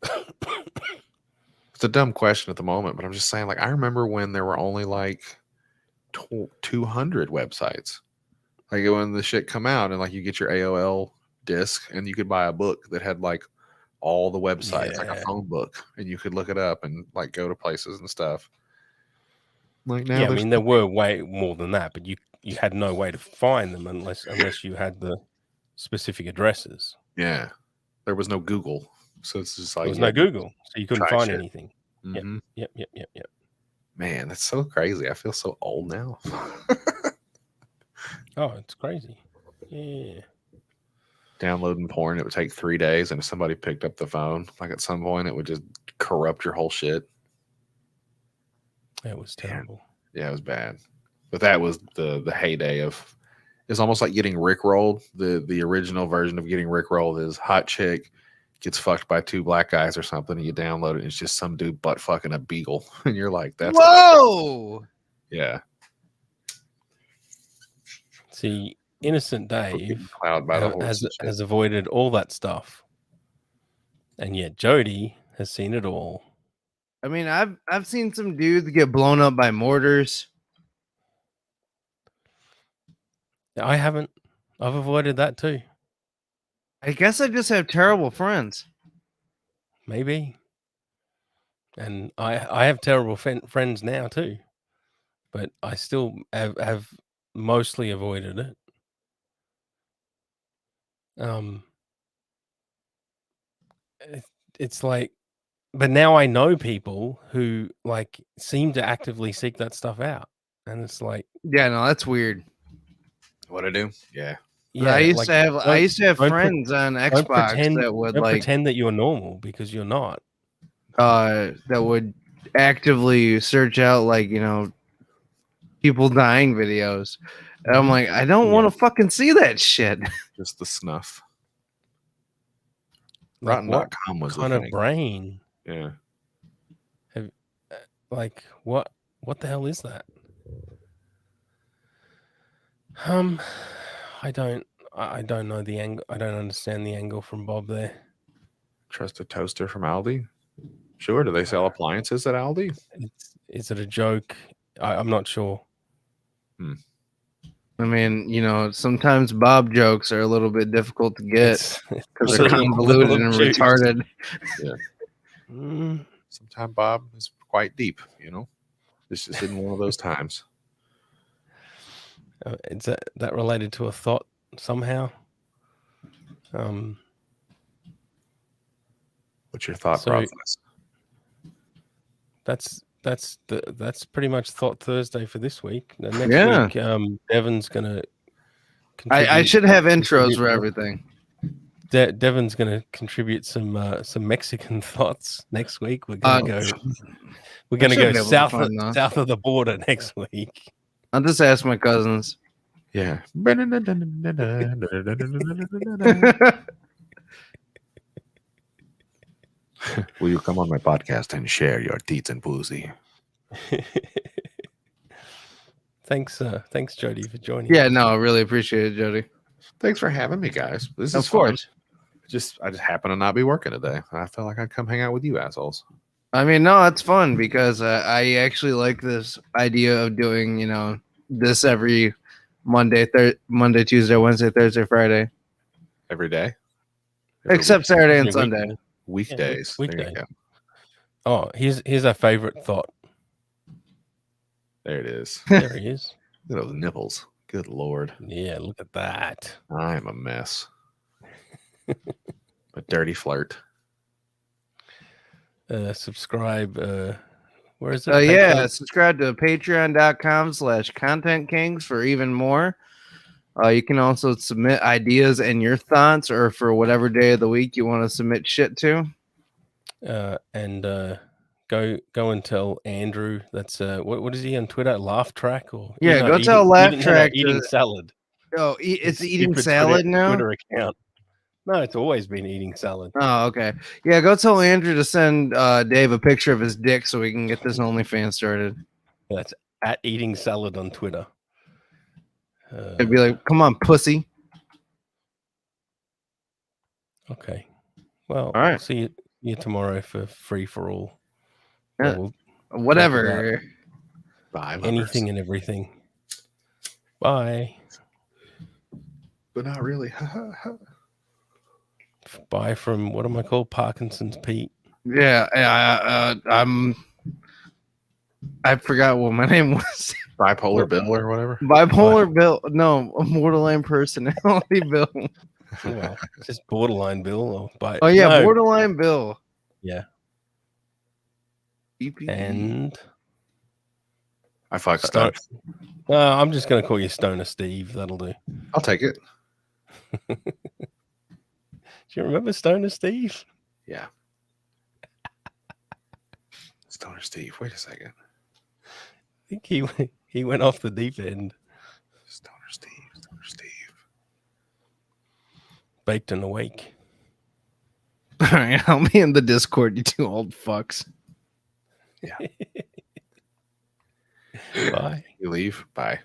It's a dumb question at the moment, but I'm just saying, like, I remember when there were only like 200 websites. Like when the shit come out and like you get your AOL disc and you could buy a book that had like all the websites, like a phone book, and you could look it up and like go to places and stuff. Like now, I mean, there were way more than that, but you had no way to find them unless you had the specific addresses. Yeah, there was no Google, so it's just like there was no Google, so you couldn't find anything. Mm-hmm. Yep. Man, that's so crazy. I feel so old now. Oh, it's crazy. Yeah. Downloading porn, it would take 3 days, and if somebody picked up the phone, like at some point, it would just corrupt your whole shit. It was terrible. Yeah, it was bad. But that was the heyday of. It's almost like getting rickrolled. The original version of getting rickrolled is hot chick gets fucked by two black guys or something, and you download it, and it's just some dude butt fucking a beagle, and you're like, "That's whoa, yeah." See, innocent Dave Plowed by the has avoided all that stuff, and yet Jody has seen it all. I mean, I've seen some dudes get blown up by mortars. I haven't. I've avoided that too. I guess I just have terrible friends. Maybe. And I have terrible friends now too, but I still have mostly avoided it. It's like, but now I know people who like seem to actively seek that stuff out, and it's like, yeah, no, that's weird. What I do? Yeah. I used to have friends on Xbox that would like pretend that you're normal because you're not. That would actively search out like, you know, people dying videos. And I'm like, I don't want to fucking see that shit. Just the snuff. Like, Rotten.com was kind the of thing. brain. Yeah. Like what the hell is that? I don't know the angle. I don't understand the angle from Bob there. Trust a toaster from Aldi? Sure. Do they sell appliances at Aldi? Is it a joke? I'm not sure. I mean, you know, sometimes Bob jokes are a little bit difficult to get because they're convoluted and retarded. Yeah. Sometimes Bob is quite deep, you know. This just isn't one of those times. Is that related to a thought somehow? What's your thought process? That's pretty much Thought Thursday for this week. Next week, Devin's gonna. I should have intros for everything. Devin's gonna contribute some Mexican thoughts next week. We're gonna go. We're gonna go south of the border next week. I'll just ask my cousins. Yeah. Will you come on my podcast and share your teats and pussy? Thanks, Jody, for joining. Yeah, no, I really appreciate it, Jody. Thanks for having me, guys. This is of course. I just happen to not be working today. I felt like I'd come hang out with you assholes. I mean, no, it's fun because I actually like this idea of doing, you know, this every Monday, Tuesday, Wednesday, Thursday, Friday. Every day? Except Saturday and Sunday. Weekdays. Yeah, weekday. Oh, here's our favorite thought. There it is. There he is. Look at those nipples. Good Lord. Yeah, look at that. I'm a mess. A dirty flirt. Subscribe. Where is it? Yeah, subscribe to patreon.com/contentkings for even more. You can also submit ideas and your thoughts, or for whatever day of the week you want to submit shit to. And go and tell Andrew. That's what is he on Twitter? Laugh Track or go tell Laugh Track eating salad. Oh, it's eating salad now. Twitter account. No, it's always been eating salad. Oh, okay. Yeah, go tell Andrew to send Dave a picture of his dick so we can get this OnlyFans started. That's at eating salad on Twitter. It'd be like, come on, pussy. Okay. Well, all right. We'll see you tomorrow for free for all. Yeah. Whatever. Bye. Anything and everything. Bye. But not really. Bye from what am I called? Parkinson's Pete. Yeah, I forgot what my name was. Bipolar Bill or whatever. Bipolar Bill. No, a borderline personality Bill. Well, just borderline Bill. Borderline Bill. Yeah. EPE. And I fucked Stone. I'm just gonna call you Stoner Steve. That'll do. I'll take it. Do you remember Stoner Steve? Yeah. Stoner Steve. Wait a second. think he went off the deep end. Stoner Steve. Baked and awake. All right, I'll be in the Discord, you two old fucks. Yeah. Bye. You leave. Bye.